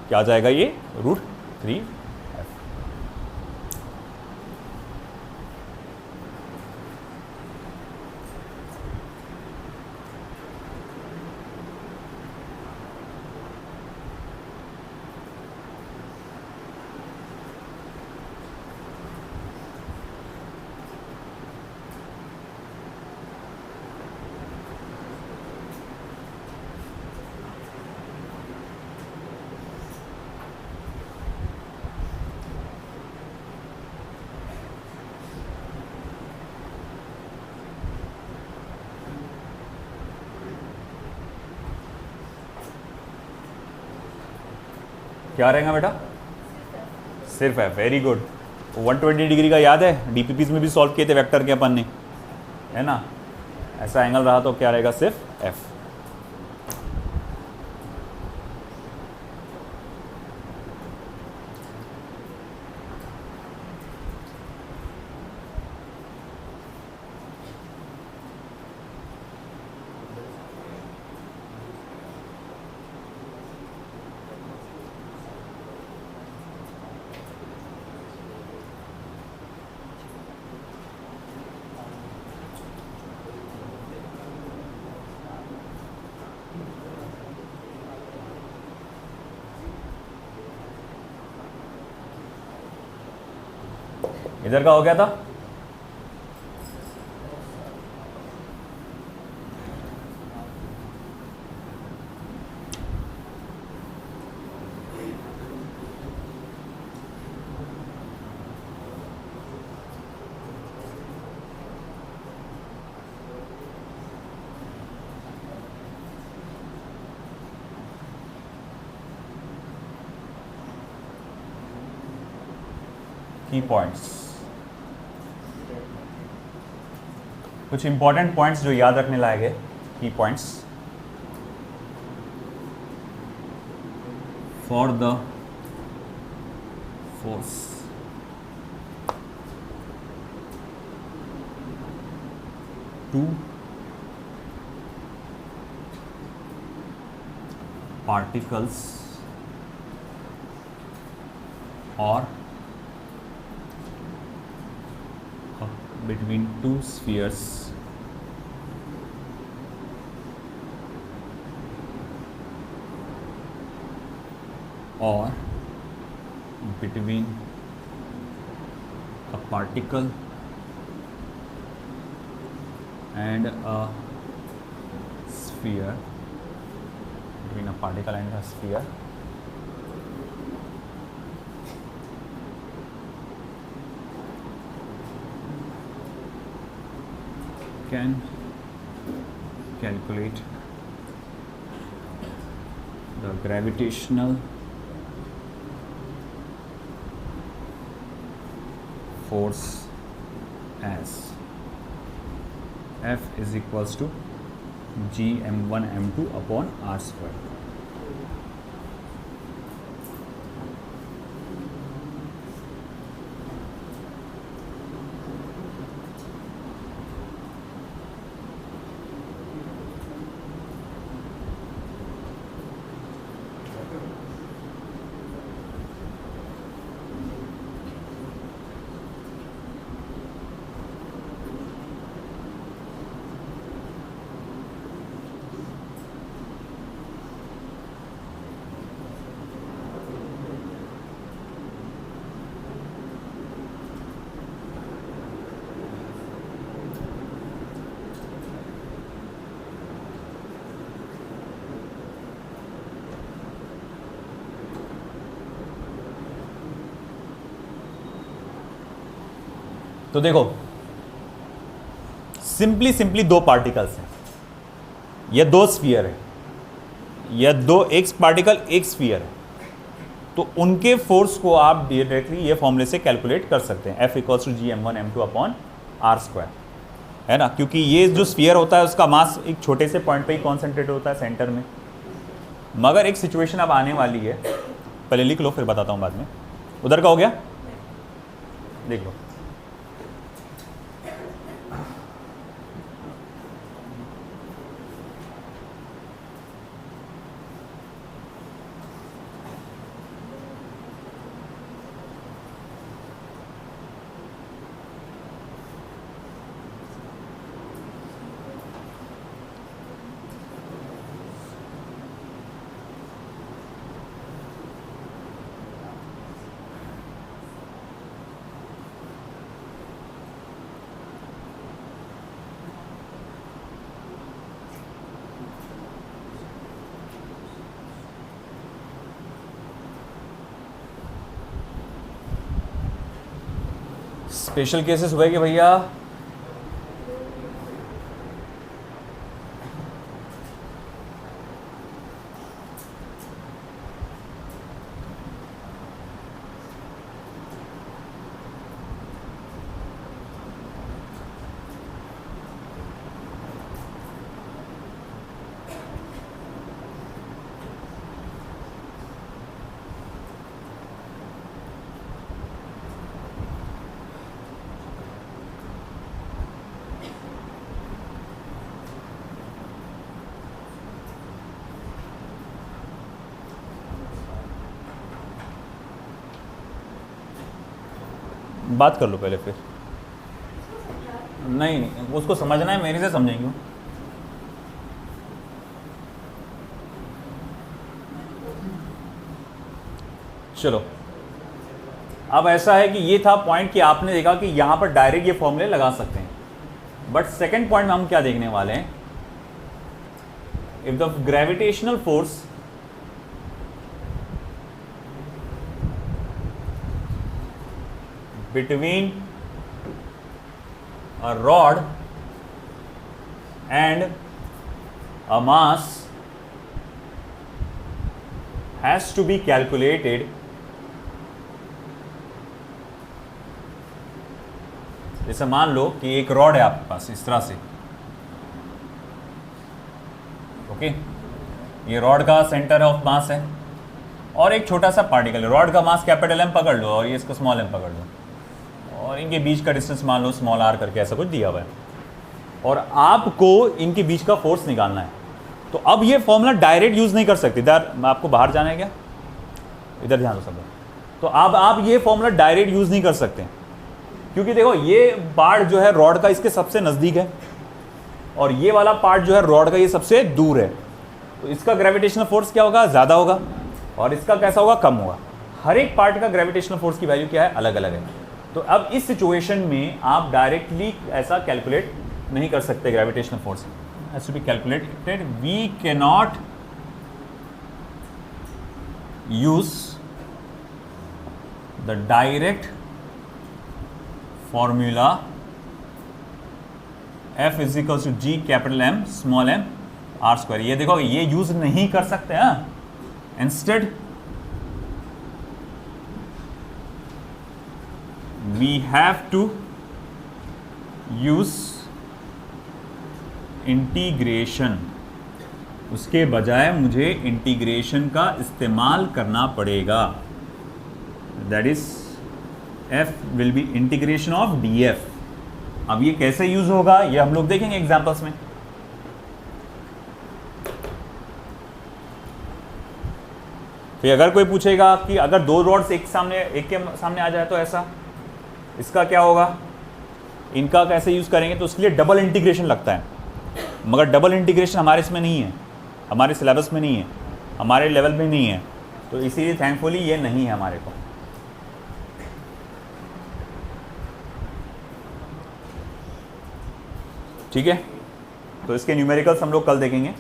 क्या आ जाएगा ये? √3f। क्या रहेगा बेटा? सिर्फ है। Very good. 120 डिग्री का याद है, डीपीपीज में भी सॉल्व किए थे वेक्टर के अपन ने, है ना? ऐसा एंगल रहा तो क्या रहेगा? सिर्फ एफ। इधर का हो गया था। की पॉइंट्स, कुछ इंपॉर्टेंट पॉइंट्स जो याद रखने लायक है। की points for the force two particles और between two spheres or between a particle and a sphere, between a particle and a sphere can calculate the gravitational force as F is equals to g m1 m2 upon r square। तो देखो simply दो particles हैं, या दो sphere है, या दो एक पार्टिकल एक स्फीयर है, तो उनके फोर्स को आप डायरेक्टली ये फॉर्मूले से कैलकुलेट कर सकते हैं, F = Gm1m2/r², है ना, क्योंकि ये जो स्फीयर होता है उसका मास एक छोटे से पॉइंट पे ही कॉन्सेंट्रेट होता है सेंटर में। मगर एक सिचुएशन अब आने वाली है, पहले लिख लो फिर बताता हूँ बाद में। उधर का हो गया, देख लो। स्पेशल केसेस हुए कि भैया बात कर लो पहले, फिर नहीं उसको समझना है, मेरे से समझेंगे। चलो, अब ऐसा है कि ये था पॉइंट कि आपने देखा कि यहां पर डायरेक्ट ये फॉर्मूले लगा सकते हैं, बट सेकंड पॉइंट में हम क्या देखने वाले हैं, if the gravitational force between a rod and a mass has to be calculated जैसे मान लो कि एक रॉड है आपके पास इस तरह से, ओके, ये रॉड का सेंटर ऑफ मास है और एक छोटा सा पार्टिकल है, रॉड का मास कैपिटल M पकड़ लो और ये इसका स्मॉल m पकड़ लो और इनके बीच का डिस्टेंस मान लो स्मॉल r करके ऐसा कुछ दिया हुआ है, और आपको इनके बीच का फोर्स निकालना है। तो अब ये फॉर्मूला डायरेक्ट यूज नहीं कर सकते, इधर आपको बाहर जाना है क्या, इधर ध्यान दो सब। तो अब आप ये फॉर्मूला डायरेक्ट यूज नहीं कर सकते, क्योंकि देखो ये पार्ट जो है रॉड का इसके सबसे नजदीक है और ये वाला पार्ट जो है रॉड का ये सबसे दूर है, तो इसका ग्रेविटेशनल फोर्स क्या होगा, ज्यादा होगा, और इसका कैसा होगा, कम होगा। हर एक पार्ट का ग्रेविटेशनल फोर्स की वैल्यू क्या है, अलग अलग है। तो अब इस सिचुएशन में आप डायरेक्टली ऐसा कैलकुलेट नहीं कर सकते, gravitational force has to be calculated, we can not use the direct formula F = G(M)r²। ये देखो ये यूज नहीं कर सकते हैं, instead we have to use integration, उसके बजाय मुझे इंटीग्रेशन का इस्तेमाल करना पड़ेगा, that is F will be integration of dF। अब ये कैसे यूज होगा ये हम लोग देखेंगे एग्जांपल्स में। फिर अगर कोई पूछेगा कि अगर दो रॉड्स एक के सामने आ जाए तो ऐसा, इसका क्या होगा, इनका कैसे यूज करेंगे, तो उसके लिए डबल इंटीग्रेशन लगता है, मगर डबल इंटीग्रेशन हमारे इसमें नहीं है, हमारे सिलेबस में नहीं है, हमारे लेवल में नहीं है, तो इसीलिए थैंकफुली ये नहीं है हमारे को। ठीक है, तो इसके न्यूमेरिकल्स हम लोग कल देखेंगे।